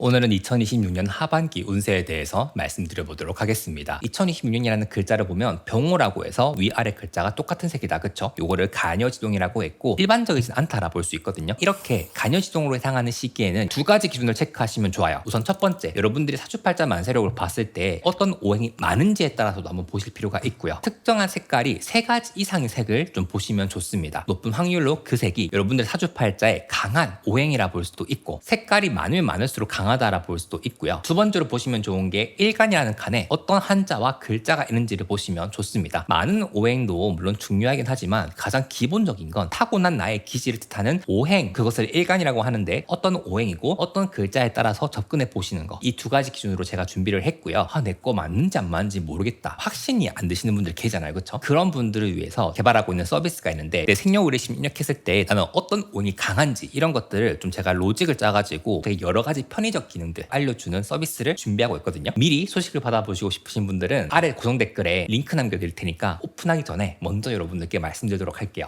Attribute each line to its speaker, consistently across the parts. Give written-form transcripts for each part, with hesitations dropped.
Speaker 1: 오늘은 2026년 하반기 운세에 대해서 말씀드려 보도록 하겠습니다. 2026년이라는 글자를 보면 병호라고 해서 위아래 글자가 똑같은 색이다. 그쵸? 요거를 간여지동이라고 했고 일반적이진 않다라 볼 수 있거든요. 이렇게 간여지동으로 향하는 시기에는 두 가지 기준을 체크하시면 좋아요. 우선 첫 번째, 여러분들이 사주팔자 만세력을 봤을 때 어떤 오행이 많은지에 따라서도 한번 보실 필요가 있고요. 특정한 색깔이 세 가지 이상의 색을 좀 보시면 좋습니다. 높은 확률로 그 색이 여러분들 사주팔자에 강한 오행이라 볼 수도 있고 색깔이 많으면 많을수록 강하다라 볼 수도 있고요. 두 번째로 보시면 좋은 게 일간이라는 칸에 어떤 한자와 글자가 있는지를 보시면 좋습니다. 많은 오행도 물론 중요하긴 하지만 가장 기본적인 건 타고난 나의 기질을 뜻하는 오행, 그것을 일간이라고 하는데 어떤 오행이고 어떤 글자에 따라서 접근해 보시는 거, 이 두 가지 기준으로 제가 준비를 했고요. 내 거 맞는지 안 맞는지 모르겠다, 확신이 안 드시는 분들 계시잖아요. 그렇죠? 그런 분들을 위해서 개발하고 있는 서비스가 있는데 내 생년월일심 입력했을 때 나는 어떤 운이 강한지 이런 것들을 좀 제가 로직을 짜가지고 되게 여러 가지 편의적 기능들 알려주는 서비스를 준비하고 있거든요. 미리 소식을 받아보시고 싶으신 분들은 아래 고정 댓글에 링크 남겨드릴 테니까 오픈하기 전에 먼저 여러분들께 말씀드리도록 할게요.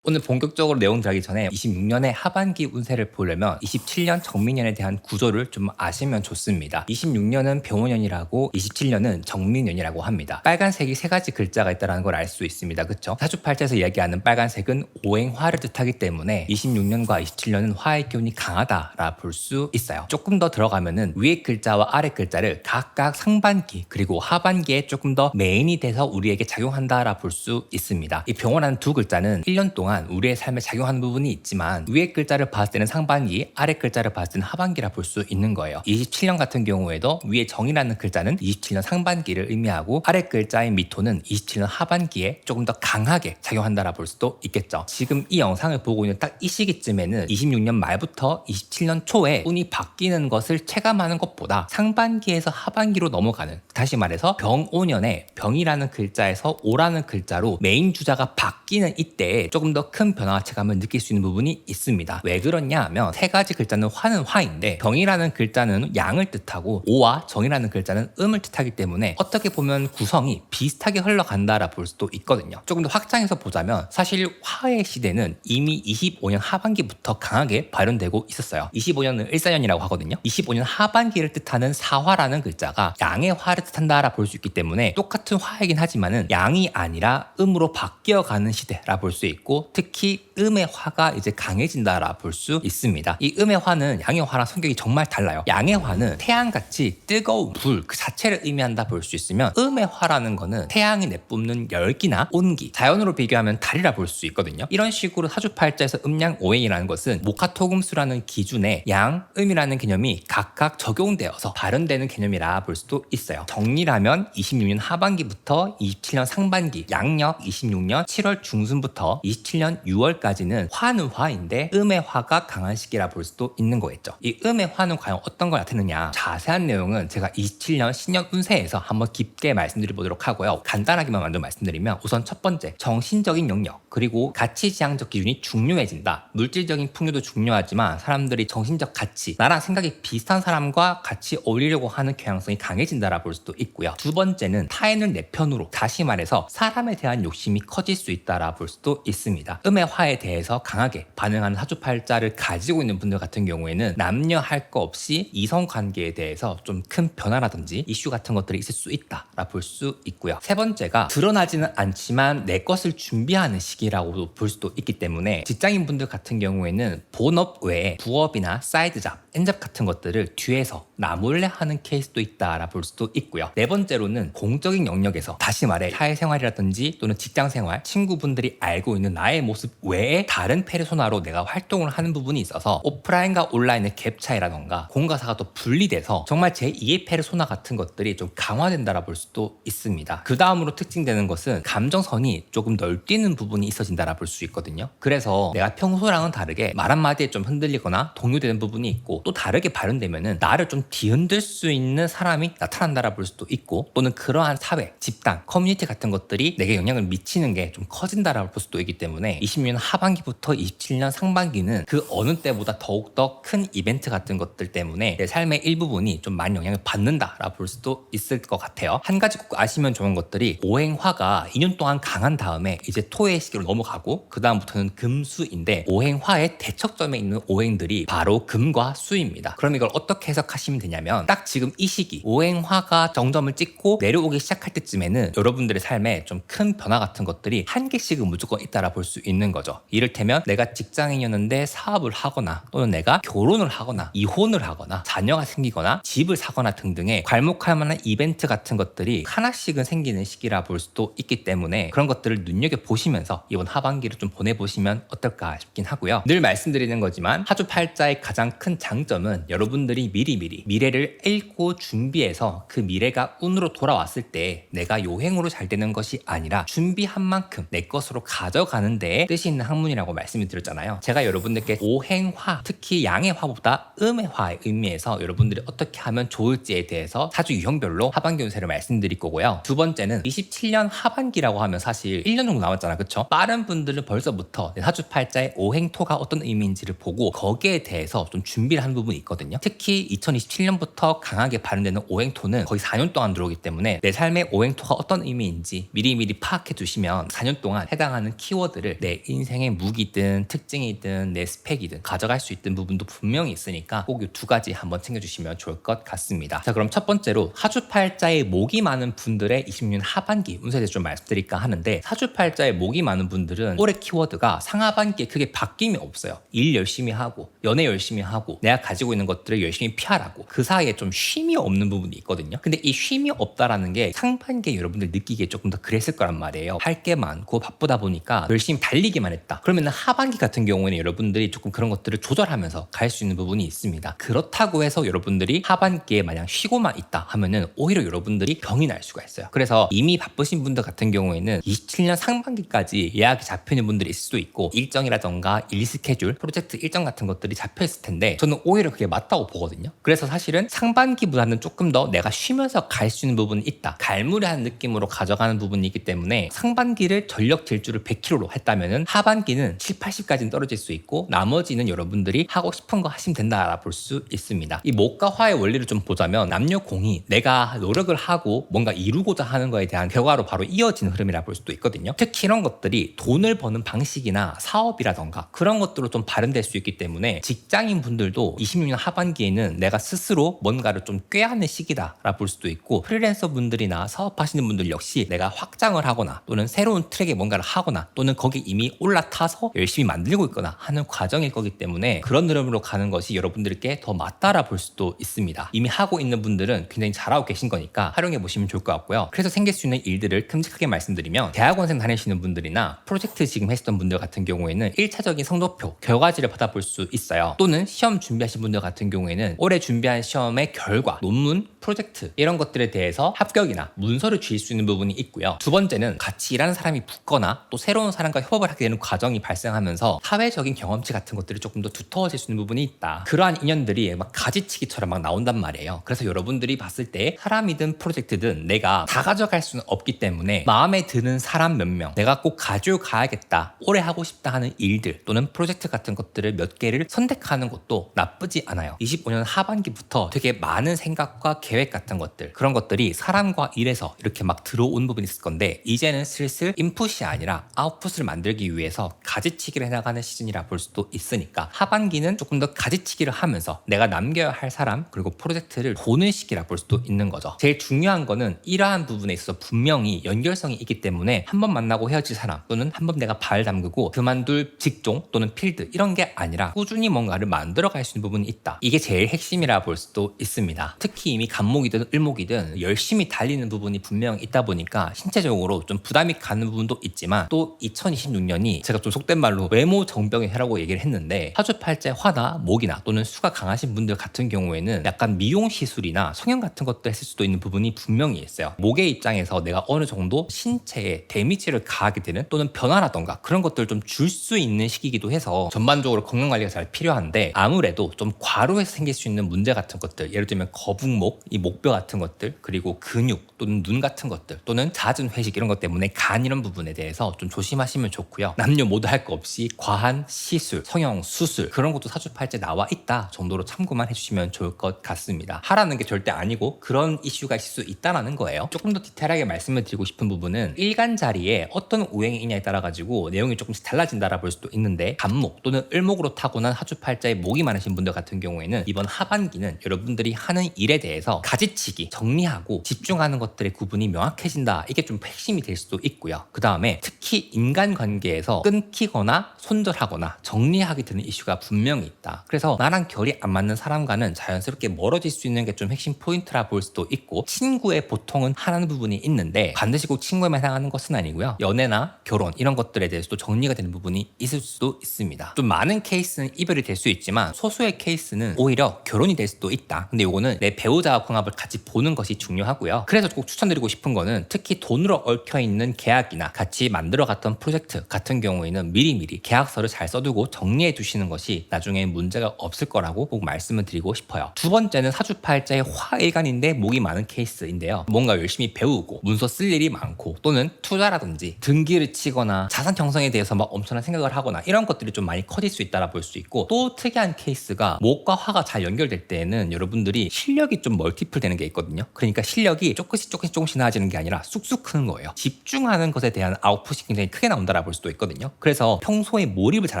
Speaker 1: 오늘 본격적으로 내용 들어가기 전에 26년의 하반기 운세를 보려면 27년 정민년에 대한 구조를 좀 아시면 좋습니다. 26년은 병호년이라고 27년은 정민년이라고 합니다. 빨간색이 세 가지 글자가 있다는 걸 알 수 있습니다. 그쵸? 사주팔자에서 이야기하는 빨간색은 오행화를 뜻하기 때문에 26년과 27년은 화의 기운이 강하다라 볼 수 있어요. 조금 더 들어가면은 위에 글자와 아래 글자를 각각 상반기 그리고 하반기에 조금 더 메인이 돼서 우리에게 작용한다라 볼 수 있습니다. 이 병호라는 두 글자는 1년 동안 우리의 삶에 작용하는 부분이 있지만 위에 글자를 봤을 때는 상반기, 아래 글자를 봤을 때는 하반기라 볼 수 있는 거예요. 27년 같은 경우에도 위에 정이라는 글자는 27년 상반기를 의미하고 아래 글자인 미토는 27년 하반기에 조금 더 강하게 작용한다라 볼 수도 있겠죠. 지금 이 영상을 보고 있는 딱 이 시기쯤에는 26년 말부터 27년 초에 운이 바뀌는 것을 체감하는 것보다 상반기에서 하반기로 넘어가는, 다시 말해서 병오년에 병이라는 글자에서 오라는 글자로 메인 주자가 바뀌는 이때에 조금 더 큰 변화와 체감을 느낄 수 있는 부분이 있습니다. 왜 그러냐 하면 세 가지 글자는 화는 화인데 병이라는 글자는 양을 뜻하고 오와 정이라는 글자는 음을 뜻하기 때문에 어떻게 보면 구성이 비슷하게 흘러간다라 볼 수도 있거든요. 조금 더 확장해서 보자면 사실 화의 시대는 이미 25년 하반기부터 강하게 발현되고 있었어요. 25년은 일사년이라고 하거든요. 25년 하반기를 뜻하는 사화라는 글자가 양의 화를 뜻한다라 볼 수 있기 때문에 똑같은 화이긴 하지만은 양이 아니라 음으로 바뀌어가는 시대라 볼 수 있고, 특히 음의 화가 이제 강해진다라 볼 수 있습니다. 이 음의 화는 양의 화랑 성격이 정말 달라요. 양의 화는 태양같이 뜨거운 불 그 자체를 의미한다 볼 수 있으면 음의 화라는 거는 태양이 내뿜는 열기나 온기, 자연으로 비교하면 달이라 볼 수 있거든요. 이런 식으로 사주팔자에서 음양 오행이라는 것은 목화토금수라는 기준에 양, 음이라는 개념이 각각 적용되어서 발현되는 개념이라 볼 수도 있어요. 정리라면 26년 하반기부터 27년 상반기, 양력 26년 7월 중순부터 27년 6월까지는 화는 화인데 음의 화가 강한 시기라 볼 수도 있는 거겠죠. 이 음의 화는 과연 어떤 걸 나타내느냐, 자세한 내용은 제가 27년 신년 운세에서 한번 깊게 말씀드려보도록 하고요. 간단하게만 먼저 말씀드리면 우선 첫 번째, 정신적인 영역 그리고 가치지향적 기준이 중요해진다. 물질적인 풍요도 중요하지만 사람들이 정신적 가치, 나랑 생각이 비슷한 사람과 같이 어울리려고 하는 경향성이 강해진다라 볼 수도 있고요. 두 번째는 타인을 내 편으로, 다시 말해서 사람에 대한 욕심이 커질 수 있다라 볼 수도 있습니다. 음의 화에 대해서 강하게 반응하는 사주팔자를 가지고 있는 분들 같은 경우에는 남녀 할 거 없이 이성관계에 대해서 좀 큰 변화라든지 이슈 같은 것들이 있을 수 있다라 볼 수 있고요. 세 번째가 드러나지는 않지만 내 것을 준비하는 시기라고 볼 수도 있기 때문에 직장인 분들 같은 경우에는 본업 외에 부업이나 사이드잡, 엔잡 같은 것들을 뒤에서 나 몰래 하는 케이스도 있다라 볼 수도 있고요. 네 번째로는 공적인 영역에서, 다시 말해 사회생활이라든지 또는 직장생활, 친구분들이 알고 있는 나의 모습 외에 다른 페르소나로 내가 활동을 하는 부분이 있어서 오프라인과 온라인의 갭 차이라던가 공과사가 또 분리돼서 정말 제2의 페르소나 같은 것들이 좀 강화된다라 볼 수도 있습니다. 그 다음으로 특징되는 것은 감정선이 조금 널뛰는 부분이 있어진다라 볼 수 있거든요. 그래서 내가 평소랑은 다르게 말 한마디에 좀 흔들리거나 동요되는 부분이 있고, 또 다르게 발현되면은 나를 좀 뒤흔들 수 있는 사람이 나타난다라 볼 수도 있고, 또는 그러한 사회, 집단, 커뮤니티 같은 것들이 내게 영향을 미치는 게 좀 커진다라 볼 수도 있기 때문에 때문에 26년 하반기부터 27년 상반기는 그 어느 때보다 더욱더 큰 이벤트 같은 것들 때문에 내 삶의 일부분이 좀 많이 영향을 받는다라고 볼 수도 있을 것 같아요. 한 가지 꼭 아시면 좋은 것들이 오행화가 2년 동안 강한 다음에 이제 토의 시기로 넘어가고 그 다음부터는 금수인데 오행화의 대척점에 있는 오행들이 바로 금과 수입니다. 그럼 이걸 어떻게 해석하시면 되냐면 딱 지금 이 시기 오행화가 정점을 찍고 내려오기 시작할 때쯤에는 여러분들의 삶에 좀 큰 변화 같은 것들이 한 개씩은 무조건 있다라 볼 수 있는 거죠. 이를테면 내가 직장인이었는데 사업을 하거나 또는 내가 결혼을 하거나 이혼을 하거나 자녀가 생기거나 집을 사거나 등등의 괄목할 만한 이벤트 같은 것들이 하나씩은 생기는 시기라 볼 수도 있기 때문에 그런 것들을 눈여겨보시면서 이번 하반기를 좀 보내보시면 어떨까 싶긴 하고요. 늘 말씀드리는 거지만 하주팔자의 가장 큰 장점은 여러분들이 미리미리 미래를 읽고 준비해서 그 미래가 운으로 돌아왔을 때 내가 요행으로 잘 되는 것이 아니라 준비한 만큼 내 것으로 가져가는 데에 뜻이 있는 학문이라고 말씀을 드렸잖아요. 제가 여러분들께 오행화, 특히 양의 화보다 음의 화의 의미에서 여러분들이 어떻게 하면 좋을지에 대해서 사주 유형별로 하반기 운세를 말씀드릴 거고요. 두 번째는 27년 하반기라고 하면 사실 1년 정도 남았잖아, 그쵸? 빠른 분들은 벌써부터 사주팔자의 오행토가 어떤 의미인지를 보고 거기에 대해서 좀 준비를 하는 부분이 있거든요. 특히 2027년부터 강하게 발현되는 오행토는 거의 4년 동안 들어오기 때문에 내 삶의 오행토가 어떤 의미인지 미리미리 파악해 두시면 4년 동안 해당하는 키워드를 내 인생의 무기든 특징이든 내 스펙이든 가져갈 수 있는 부분도 분명히 있으니까 꼭 이 두 가지 한번 챙겨주시면 좋을 것 같습니다. 자, 그럼 첫 번째로 사주팔자에 목이 많은 분들의 26년 하반기 운세에 대해서 좀 말씀드릴까 하는데 사주팔자에 목이 많은 분들은 올해 키워드가 상하반기에 크게 바뀜이 없어요. 일 열심히 하고 연애 열심히 하고 내가 가지고 있는 것들을 열심히 피하라고 그 사이에 좀 쉼이 없는 부분이 있거든요. 근데 이 쉼이 없다라는 게 상반기에 여러분들 느끼기에 조금 더 그랬을 거란 말이에요. 할 게 많고 바쁘다 보니까 열심히 달리기만 했다. 그러면 하반기 같은 경우에는 여러분들이 조금 그런 것들을 조절하면서 갈 수 있는 부분이 있습니다. 그렇다고 해서 여러분들이 하반기에 마냥 쉬고만 있다 하면은 오히려 여러분들이 병이 날 수가 있어요. 그래서 이미 바쁘신 분들 같은 경우에는 27년 상반기까지 예약이 잡히는 분들이 있을 수도 있고 일정이라던가 일 스케줄, 프로젝트 일정 같은 것들이 잡혀 있을 텐데 저는 오히려 그게 맞다고 보거든요. 그래서 사실은 상반기보다는 조금 더 내가 쉬면서 갈 수 있는 부분이 있다. 갈무리한 느낌으로 가져가는 부분이 있기 때문에 상반기를 전력 질주를 100kg로 했다면은 하반기는 7, 80까지는 떨어질 수 있고 나머지는 여러분들이 하고 싶은 거 하시면 된다 볼 수 있습니다. 이 목과 화의 원리를 좀 보자면 남녀 공이 내가 노력을 하고 뭔가 이루고자 하는 거에 대한 결과로 바로 이어지는 흐름이라 볼 수도 있거든요. 특히 이런 것들이 돈을 버는 방식이나 사업이라던가 그런 것들로 좀 발현될 수 있기 때문에 직장인 분들도 26년 하반기에는 내가 스스로 뭔가를 좀 꾀하는 시기다라 볼 수도 있고 프리랜서 분들이나 사업하시는 분들 역시 내가 확장을 하거나 또는 새로운 트랙에 뭔가를 하거나 또는 거기 이미 올라타서 열심히 만들고 있거나 하는 과정일 거기 때문에 그런 흐름으로 가는 것이 여러분들께 더 맞다라 볼 수도 있습니다. 이미 하고 있는 분들은 굉장히 잘하고 계신 거니까 활용해 보시면 좋을 것 같고요. 그래서 생길 수 있는 일들을 큼직하게 말씀드리면 대학원생 다니시는 분들이나 프로젝트 지금 했었던 분들 같은 경우에는 1차적인 성적표, 결과지를 받아볼 수 있어요. 또는 시험 준비하신 분들 같은 경우에는 올해 준비한 시험의 결과, 논문, 프로젝트 이런 것들에 대해서 합격이나 문서를 주실 수 있는 부분이 있고요. 두 번째는 같이 일하는 사람이 붙거나 또 새로운 사람과 협업을 하게 되는 과정이 발생하면서 사회적인 경험치 같은 것들이 조금 더 두터워질 수 있는 부분이 있다. 그러한 인연들이 막 가지치기처럼 막 나온단 말이에요. 그래서 여러분들이 봤을 때 사람이든 프로젝트든 내가 다 가져갈 수는 없기 때문에 마음에 드는 사람 몇 명, 내가 꼭 가져가야겠다, 오래 하고 싶다 하는 일들 또는 프로젝트 같은 것들을 몇 개를 선택하는 것도 나쁘지 않아요. 25년 하반기부터 되게 많은 생각과 계획 같은 것들, 그런 것들이 사람과 일에서 이렇게 막 들어온 부분이 있을 건데 이제는 슬슬 인풋이 아니라 아웃풋을 만들기 위해서 가지치기를 해나가는 시즌이라 볼 수도 있으니까 하반기는 조금 더 가지치기를 하면서 내가 남겨야 할 사람 그리고 프로젝트를 보는 시기라 볼 수도 있는 거죠. 제일 중요한 거는 이러한 부분에 있어서 분명히 연결성이 있기 때문에 한 번 만나고 헤어질 사람 또는 한 번 내가 발 담그고 그만둘 직종 또는 필드 이런 게 아니라 꾸준히 뭔가를 만들어 갈 수 있는 부분이 있다. 이게 제일 핵심이라 볼 수도 있습니다. 특히 이미 간목이든 을목이든 열심히 달리는 부분이 분명 있다 보니까 신체적으로 좀 부담이 가는 부분도 있지만 또 2026년이 제가 좀 속된 말로 외모 정병의 해라고 얘기를 했는데 사주팔자 화나 목이나 또는 수가 강하신 분들 같은 경우에는 약간 미용 시술이나 성형 같은 것도 했을 수도 있는 부분이 분명히 있어요. 목의 입장에서 내가 어느 정도 신체에 데미지를 가하게 되는 또는 변화라던가 그런 것들을 좀 줄 수 있는 시기이기도 해서 전반적으로 건강관리가 잘 필요한데 아무래도 좀 과로해서 생길 수 있는 문제 같은 것들, 예를 들면 거북목, 이 목뼈 같은 것들, 그리고 근육 또는 눈 같은 것들 또는 잦은 회식 이런 것 때문에 간 이런 부분에 대해서 좀 조심하시면 좋고요. 남녀 모두 더도 할 거 없이 과한 시술, 성형 수술 그런 것도 사주팔자에 나와 있다 정도로 참고만 해주시면 좋을 것 같습니다. 하라는 게 절대 아니고 그런 이슈가 있을 수 있다라는 거예요. 조금 더 디테일하게 말씀을 드리고 싶은 부분은 일간 자리에 어떤 오행이 있냐에 따라 가지고 내용이 조금씩 달라진다라 볼 수도 있는데 간목 또는 을목으로 타고난 사주팔자에 목이 많으신 분들 같은 경우에는 이번 하반기는 여러분들이 하는 일에 대해서 가지치기, 정리하고 집중하는 것들의 구분이 명확해진다. 이게 좀 핵심이 될 수도 있고요. 그 다음에 특히 인간관계에서 끊기거나 손절하거나 정리하게 되는 이슈가 분명히 있다. 그래서 나랑 결이 안 맞는 사람과는 자연스럽게 멀어질 수 있는 게 좀 핵심 포인트라 볼 수도 있고 친구의 보통은 하는 부분이 있는데 반드시 꼭 친구에만 해당하는 것은 아니고요. 연애나 결혼 이런 것들에 대해서도 정리가 되는 부분이 있을 수도 있습니다. 좀 많은 케이스는 이별이 될 수 있지만 소수의 케이스는 오히려 결혼이 될 수도 있다. 근데 이거는 내 배우자와 궁합을 같이 보는 것이 중요하고요. 그래서 꼭 추천드리고 싶은 거는 특히 돈으로 얽혀있는 계약이나 같이 만들어갔던 프로젝트 같은 경우에는 미리미리 계약서를 잘 써두고 정리해 두시는 것이 나중에 문제가 없을 거라고 꼭 말씀을 드리고 싶어요. 두 번째는 사주팔자의 화일간인데 목이 많은 케이스인데요. 뭔가 열심히 배우고 문서 쓸 일이 많고 또는 투자라든지 등기를 치거나 자산 형성에 대해서 막 엄청난 생각을 하거나 이런 것들이 좀 많이 커질 수 있다라 볼 수 있고 또 특이한 케이스가 목과 화가 잘 연결될 때에는 여러분들이 실력이 좀 멀티플 되는 게 있거든요. 그러니까 실력이 조금씩 나아지는 게 아니라 쑥쑥 크는 거예요. 집중하는 것에 대한 아웃풋이 굉장히 크게 나온다라 볼 수도 있거든요. 그래서 평소에 몰입을 잘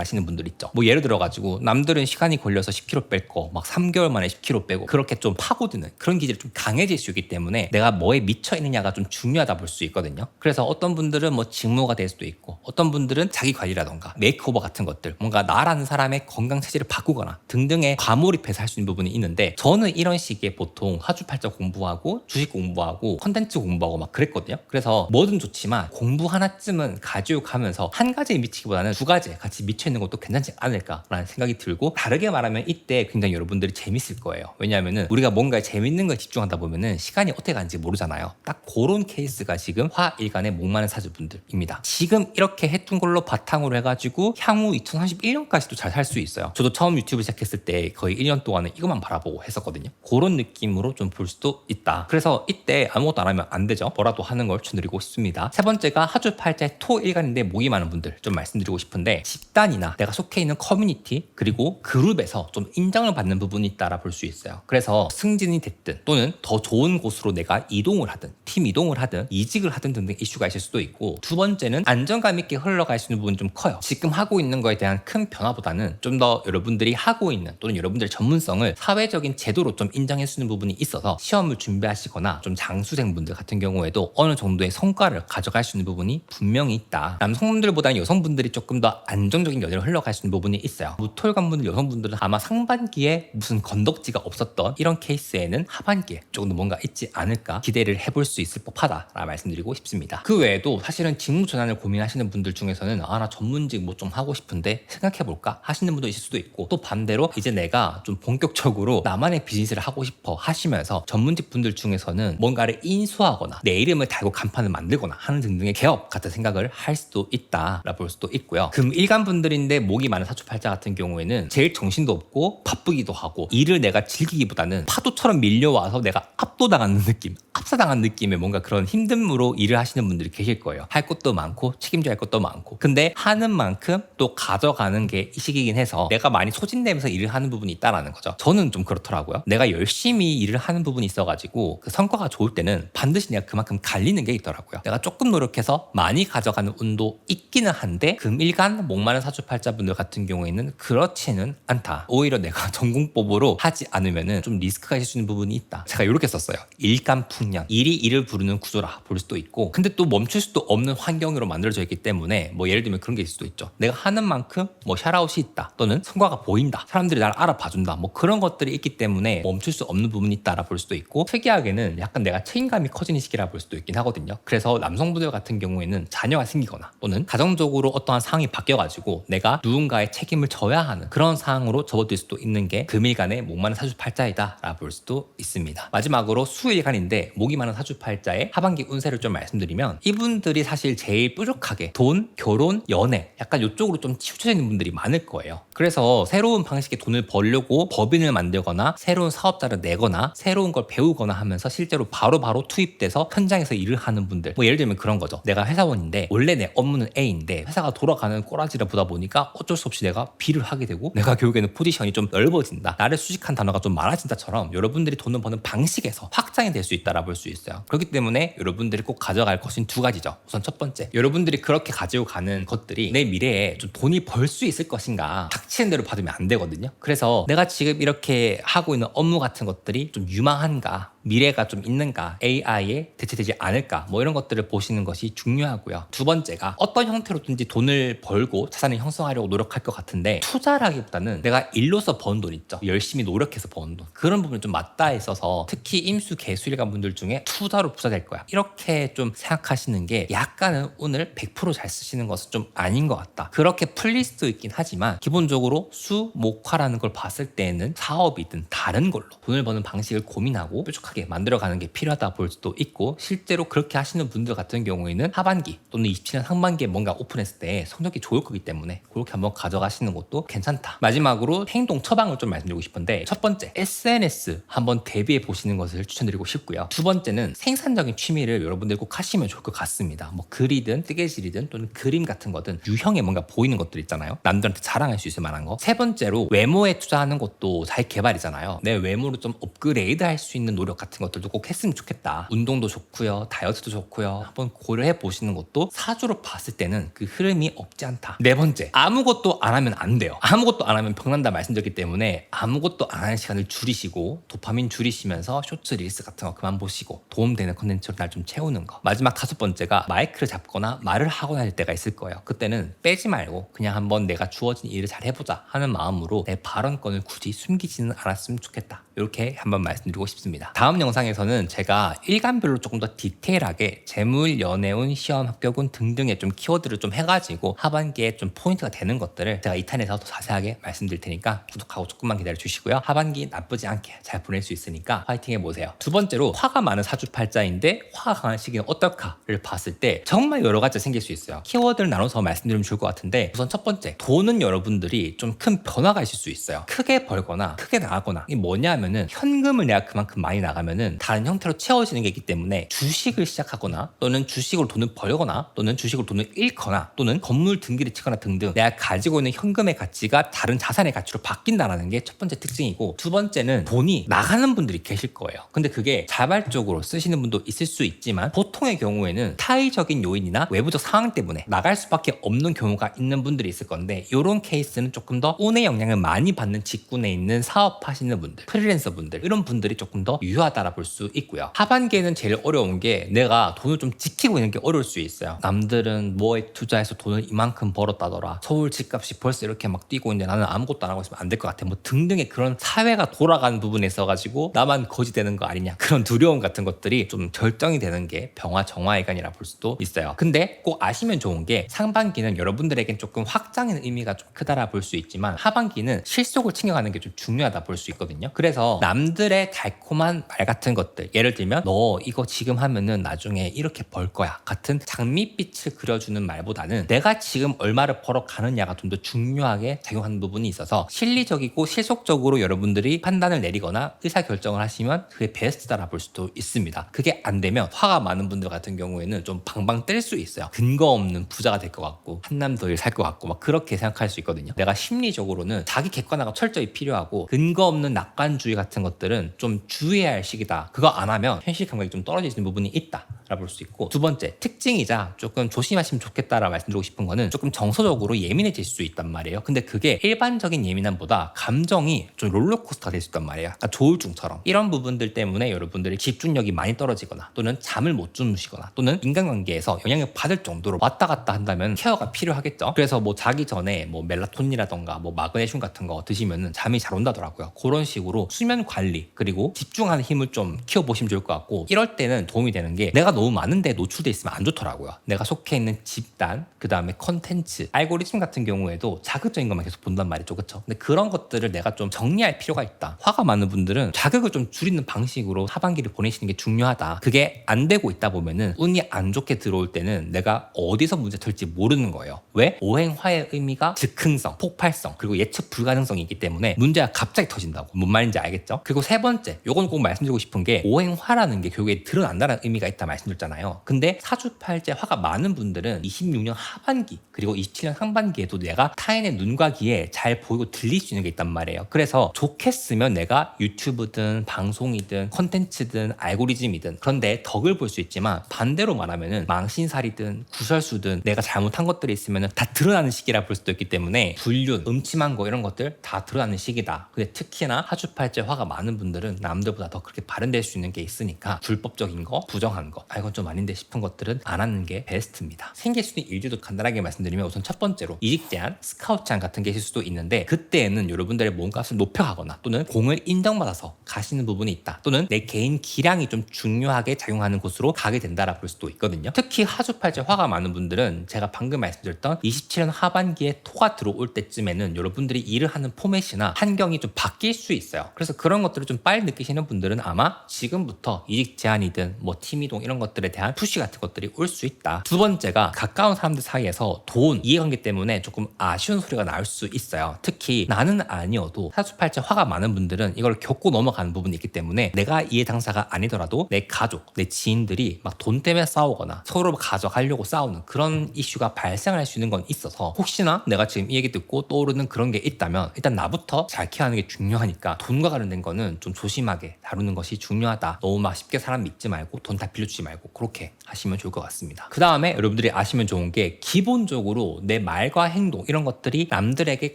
Speaker 1: 하시는 분들 있죠. 뭐 예를 들어 가지고 남들은 시간이 걸려서 10kg 뺄 거 막 3개월 만에 10kg 빼고 그렇게 좀 파고드는 그런 기질이 좀 강해질 수 있기 때문에 내가 뭐에 미쳐 있느냐가 좀 중요하다 볼 수 있거든요. 그래서 어떤 분들은 뭐 직무가 될 수도 있고 어떤 분들은 자기 관리라던가 메이크오버 같은 것들 뭔가 나라는 사람의 건강 체질을 바꾸거나 등등의 과몰입해서 할 수 있는 부분이 있는데 저는 이런 시기에 보통 사주팔자 공부하고 주식 공부하고 컨텐츠 공부하고 막 그랬거든요. 그래서 뭐든 좋지만 공부 하나쯤은 가지고 가면서 한 가지에 미치기보다는 두 가지에 같이 미쳐 있는 것도 괜찮지 않을까라는 생각이 들고 다르게 말하면 이때 굉장히 여러분들이 재밌을 거예요. 왜냐하면은 우리가 뭔가에 재밌는 거에 집중하다 보면은 시간이 어떻게 가는지 모르잖아요. 딱 그런 케이스가 지금 화일간의 목 많은 사주분들입니다. 지금 이렇게 했던 걸로 바탕으로 해가지고 향후 2031년까지도 잘 살 수 있어요. 저도 처음 유튜브 시작했을 때 거의 1년 동안은 이것만 바라보고 했었거든요. 그런 느낌으로 좀 볼 수도 있다. 그래서 이때 아무것도 안 하면 안 되죠. 뭐라도 하는 걸 추천드리고 싶습니다. 세 번째가 하주팔자의 토일간인데 목이 많은 분들 좀 말씀드리고 싶은데 집단이나 내가 속해 있는 커뮤니티 그리고 그룹에서 좀 인정을 받는 부분이 있다라 볼 수 있어요. 그래서 승진이 됐든 또는 더 좋은 곳으로 내가 이동을 하든 팀 이동을 하든 이직을 하든 등등 이슈가 있을 수도 있고 두 번째는 안정감 있게 흘러갈 수 있는 부분이 좀 커요. 지금 하고 있는 거에 대한 큰 변화보다는 좀 더 여러분들이 하고 있는 또는 여러분들의 전문성을 사회적인 제도로 좀 인정해 주는 부분이 있어서 시험을 준비하시거나 좀 장수생분들 같은 경우에도 어느 정도의 성과를 가져갈 수 있는 부분이 분명히 있다. 남성분들보다는 여성분들이 조금 더 안정적인 연애를 흘러갈 수 있는 부분이 있어요. 무토일관분들 여성분들은 아마 상반기에 무슨 건덕지가 없었던 이런 케이스에는 하반기에 조금 더 뭔가 있지 않을까 기대를 해볼 수 있을 법하다라 말씀드리고 싶습니다. 그 외에도 사실은 직무 전환을 고민하시는 분들 중에서는 나 전문직 뭐 좀 하고 싶은데 생각해볼까 하시는 분도 있을 수도 있고 또 반대로 이제 내가 좀 본격적으로 나만의 비즈니스를 하고 싶어 하시면서 전문직 분들 중에서는 뭔가를 인수하거나 내 이름을 달고 간판을 만들거나 하는 등등의 개업 같은 생각을 할 수도 있다라 볼 수도 있고요. 금일간 분들인데 목이 많은 사주팔자 같은 경우에는 제일 정신도 없고 바쁘기도 하고 일을 내가 즐기기보다는 파도처럼 밀려와서 내가 압도당하는 느낌, 압사당한 느낌의 뭔가 그런 힘듦으로 일을 하시는 분들이 계실 거예요. 할 것도 많고 책임져야 할 것도 많고 근데 하는 만큼 또 가져가는 게 이 시기이긴 해서 내가 많이 소진되면서 일을 하는 부분이 있다라는 거죠. 저는 좀 그렇더라고요. 내가 열심히 일을 하는 부분이 있어가지고 그 성과가 좋을 때는 반드시 내가 그만큼 갈리는 게 있더라고요. 내가 조금 노력해서 많이 가져가는 운도 있기는 한데 금일간 목 많은 사주팔자분들 같은 경우에는 그렇지는 않다. 오히려 내가 전공법으로 하지 않으면은 좀 리스크가 있을 수 있는 부분이 있다. 제가 이렇게 썼어요. 일간풍년. 일이 일을 부르는 구조라 볼 수도 있고 근데 또 멈출 수도 없는 환경으로 만들어져 있기 때문에 뭐 예를 들면 그런 게 있을 수도 있죠. 내가 하는 만큼 뭐 샤라웃이 있다 또는 성과가 보인다. 사람들이 나를 알아봐준다. 뭐 그런 것들이 있기 때문에 멈출 수 없는 부분이 있다라 볼 수도 있고 특이하게는 약간 내가 책임감이 커지는 시기라 볼 수도 있긴 하거든요. 그래서 남성분들 같은 경우에는 자녀가 생기거나 또는 가정적으로 어떠한 상황이 바뀌어가지고 내가 누군가의 책임을 져야 하는 그런 상황으로 접어들 수도 있는 게 금일간의 목 많은 사주팔자이다 라 볼 수도 있습니다. 마지막으로 수일간인데 목이 많은 사주팔자의 하반기 운세를 좀 말씀드리면 이분들이 사실 제일 뾰족하게 돈, 결혼, 연애 약간 이쪽으로 좀 치우쳐져 있는 분들이 많을 거예요. 그래서 새로운 방식의 돈을 벌려고 법인을 만들거나 새로운 사업자를 내거나 새로운 걸 배우거나 하면서 실제로 바로바로 투입돼서 현장에서 일을 하는 분들, 뭐 예를 들면 그런 거죠. 내가 회사원인데 원래 내 업무는 A인데 회사가 돌아가는 꼬라지를 보다 보니까 어쩔 수 없이 내가 B를 하게 되고 내가 결국에는 포지션이 좀 넓어진다, 나를 수식한 단어가 좀 많아진다처럼 여러분들이 돈을 버는 방식에서 확장이 될 수 있다라 볼 수 있어요. 그렇기 때문에 여러분들이 꼭 가져갈 것인 두 가지죠. 우선 첫 번째, 여러분들이 그렇게 가지고 가는 것들이 내 미래에 좀 돈이 벌 수 있을 것인가, 닥치는 대로 받으면 안 되거든요. 그래서 내가 지금 이렇게 하고 있는 업무 같은 것들이 좀 유망한가, 미래가 좀 있는가, AI에 대체되지 않을까, 뭐 이런 것들을 보시는 것이 중요하고요. 두 번째가 어떤 형태로든지 돈을 벌고 자산을 형성하려고 노력할 것 같은데 투자라기보다는 내가 일로서 번 돈 있죠. 열심히 노력해서 번 돈. 그런 부분이 좀 맞닿아 있어서 특히 임수 개수일간 분들 중에 투자로 부자 될 거야, 이렇게 좀 생각하시는 게 약간은 오늘 100%잘 쓰시는 것은 좀 아닌 것 같다. 그렇게 풀릴 수도 있긴 하지만 기본적으로 수, 목화라는 걸 봤을 때는 사업이든 다른 걸로 돈을 버는 방식을 고민하고 뾰족하게 만들어가는 게 필요하다 볼 수도 있고, 실제로 그렇게 하시는 분들 같은 경우에는 하반기 또는 27년 상반기에 뭔가 오픈했을 때 성적이 좋을 거기 때문에 그렇게 한번 가져가시는 것도 괜찮다. 마지막으로 행동 처방을 좀 말씀드리고 싶은데, 첫 번째, SNS 한번 대비해 보시는 것을 추천드리고 싶고요. 두 번째는 생산적인 취미를 여러분들 꼭 하시면 좋을 것 같습니다. 뭐 글이든 뜨개질이든 또는 그림 같은 거든 유형에 뭔가 보이는 것들 있잖아요. 남들한테 자랑할 수 있을 만한 거. 세 번째로 외모에 투자하는 것도 잘 개발이잖아요. 내 외모를 좀 업그레이드 할 수 있는 노력 같은 것들도 꼭 했으면 좋겠다. 운동도 좋고요, 다이어트도 좋고요. 한번 고려해 보시는 것도 사주로 봤을 때는 그 흐름이 없지 않다. 네 번째, 아무것도 안 하면 안 돼요. 아무것도 안 하면 병난다 말씀드렸기 때문에 아무것도 안 하는 시간을 줄이시고 도파민 줄이시면서 쇼츠, 릴스 같은 거 그만 보시고 도움되는 컨텐츠로 날 좀 채우는 거. 마지막 다섯 번째가 마이크를 잡거나 말을 하거나 할 때가 있을 거예요. 그때는 빼지 말고 그냥 한번 내가 주어진 일을 잘 해보자 하는 마음으로 내 발언권을 굳이 숨기지는 않았으면 좋겠다. 이렇게 한번 말씀드리고 싶습니다. 다음 영상에서는 제가 일간별로 조금 더 디테일하게 재물, 연애운, 시험, 합격운 등등의 좀 키워드를 좀 해가지고 하반기에 좀 포인트가 되는 것들을 제가 2탄에서 더 자세하게 말씀드릴 테니까 구독하고 조금만 기다려 주시고요. 하반기 나쁘지 않게 잘 보낼 수 있으니까 파이팅 해보세요. 두 번째로, 화가 많은 사주팔자인데 화가 강한 시기는 어떨까를 봤을 때 정말 여러 가지 생길 수 있어요. 키워드를 나눠서 말씀드리면 좋을 것 같은데, 우선 첫 번째, 돈은 여러분들이 좀 큰 변화가 있을 수 있어요. 크게 벌거나 크게 나가거나. 이게 뭐냐 하면은 현금을 내가 그만큼 많이 나가면은 다른 형태로 채워지는 게 있기 때문에 주식을 시작하거나 또는 주식으로 돈을 벌거나 또는 주식으로 돈을 잃거나 또는 건물 등기를 치거나 등등 내가 가지고 있는 현금의 가치가 다른 자산의 가치로 바뀐다는 게 첫 번째 특징이고, 두 번째는 돈이 나가는 분들이 계실 거예요. 근데 그게 자발적으로 쓰시는 분도 있을 수 있지만 보통의 경우에는 타의적인 요인이나 외부적 상황 때문에 나갈 수밖에 없는 경우가 있는 분들이 있을 건데, 이런 케이스는 조금 더 운의 영향을 많이 받는 직군에 있는 사업하시는 분들, 프리랜서 분들, 이런 분들이 조금 더 유효하다라 볼 수 있고요. 하반기에는 제일 어려운 게 내가 돈을 좀 지키고 있는 게 어려울 수 있어요. 남들은 뭐에 투자해서 돈을 이만큼 벌었다더라, 서울 집값이 벌써 이렇게 막 뛰고 있는데 나는 아무것도 안 하고 있으면 안 될 것 같아, 뭐 등등의 그런 사회가 돌아가는 부분에 있어가지고 나만 거지 되는 거 아니냐, 그런 두려움 같은 것들이 좀 결정이 되는 게 병화 정화일간이라 볼 수도 있어요. 근데 꼭 아시면 좋은 게, 상반기는 여러분들에겐 조금 확장의 의미가 좀 크다라 볼 수 있지만 하반기는 실속을 챙겨가는 게 좀 중요하다 볼 수 있거든요. 그래서 남들의 달콤한 말 같은 것들, 예를 들면 너 이거 지금 하면은 나중에 이렇게 벌 거야 같은 장밋빛을 그려주는 말보다는 내가 지금 얼마를 벌어 가느냐가 좀 더 중요하게 작용하는 부분이 있어서 실리적이고 실속적으로 여러분들이 판단을 내리거나 의사결정을 하시면 그게 베스트다라 볼 수도 있습니다. 그게 안 되면 화가 많은 분들 같은 경우에는 좀 방방 뜰 수 있어요. 근거 없는 부자가 될 것 같고 한남 더일 살 것 같고 막 그렇게 생각할 수 있거든요. 내가 심리적으로는 자기 객관화가 철저히 필요하고 근거 없는 낙관주의 같은 것들은 좀 주의해야 할 시기다. 그거 안 하면 현실 감각이 좀 떨어지는 부분이 있다 라 볼 수 있고, 두 번째 특징이자 조금 조심하시면 좋겠다라 말씀드리고 싶은 거는 조금 정서적으로 예민해질 수 있단 말이에요. 근데 그게 일반적인 예민함보다 감정이 좀 롤러코스터가 될 수 있단 말이에요. 약간 조울증처럼. 이런 부분들 때문에 여러분들이 집중력이 많이 떨어지거나 또는 잠을 못 주무시거나 또는 인간관계에서 영향을 받을 정도로 왔다 갔다 한다면 케어가 필요하겠죠. 그래서 뭐 자기 전에 뭐 멜라토닌이라던가 뭐 마그네슘 같은 거 드시면은 잠이 잘 온다더라고요. 그런 식으로 수면 관리 그리고 집중하는 힘을 좀 키워보시면 좋을 것 같고, 이럴 때는 도움이 되는 게 내가 너무 많은데 노출돼 있으면 안 좋더라고요. 내가 속해 있는 집단, 그 다음에 컨텐츠, 알고리즘 같은 경우에도 자극적인 것만 계속 본단 말이죠. 그렇죠? 근데 그런 것들을 내가 좀 정리할 필요가 있다. 화가 많은 분들은 자극을 좀 줄이는 방식으로 하반기를 보내시는 게 중요하다. 그게 안 되고 있다 보면은 운이 안 좋게 들어올 때는 내가 어디서 문제 털지 모르는 거예요. 왜? 오행화의 의미가 즉흥성, 폭발성, 그리고 예측 불가능성이 있기 때문에 문제가 갑자기 터진다고. 뭔 말인지 알겠죠? 그리고 세 번째, 요건 꼭 말씀드리고 싶은 게 오행화라는 게 결국에 드러난다는 의미가 있다 말씀드렸잖아요. 근데 사주팔자 화가 많은 분들은 26년 하반기 그리고 27년 상반기에도 내가 타인의 눈과 귀에 잘 보이고 들릴 수 있는 게 있단 말이에요. 그래서 좋겠으면 내가 유튜브든 방송이든 컨텐츠든 알고리즘이든 그런데 덕을 볼 수 있지만 반대로 말하면은 망신살이든 구설수든 내가 잘못한 것들이 있으면은 다 드러나는 시기라 볼 수도 있기 때문에 불륜, 음침한 거 이런 것들 다 드러나는 시기다. 근데 특히나 사주팔자 화가 많은 분들은 남들보다 더 그렇게 발현될 수 있는 게 있으니까 불법적인 거, 부정한 거, 이건 좀 아닌데 싶은 것들은 안 하는 게 베스트입니다. 생길 수 있는 일들도 간단하게 말씀드리면 우선 첫 번째로 이직 제한, 스카우트 제한 같은 게 있을 수도 있는데 그때에는 여러분들의 몸값을 높여가거나 또는 공을 인정받아서 가시는 부분이 있다. 또는 내 개인 기량이 좀 중요하게 작용하는 곳으로 가게 된다라 볼 수도 있거든요. 특히 하주팔자 화가 많은 분들은 제가 방금 말씀드렸던 27년 하반기에 토가 들어올 때쯤에는 여러분들이 일을 하는 포맷이나 환경이 좀 바뀔 수 있어요. 그래서 그런 것들을 좀 빨리 느끼시는 분들은 아마 지금부터 이직 제한이든 뭐 팀 이동 이런 것들에 대한 푸시 같은 것들이 올 수 있다. 두 번째가 가까운 사람들 사이에서 돈, 이해관계 때문에 조금 아쉬운 소리가 나올 수 있어요. 특히 나는 아니어도 사주팔자 화가 많은 분들은 이걸 겪고 넘어가는 부분이 있기 때문에 내가 이해 당사가 아니더라도 내 가족, 내 지인들이 막 돈 때문에 싸우거나 서로 가져가려고 싸우는 그런 이슈가 발생할 수 있는 건 있어서 혹시나 내가 지금 이 얘기 듣고 떠오르는 그런 게 있다면 일단 나부터 잘 케어하는 게 중요하니까 돈과 관련된 거는 좀 조심하게 다루는 것이 중요하다. 너무 막 쉽게 사람 믿지 말고 돈 다 빌려주지 말고 그렇게 하시면 좋을 것 같습니다. 그 다음에 여러분들이 아시면 좋은 게 기본적으로 내 말과 행동 이런 것들이 남들에게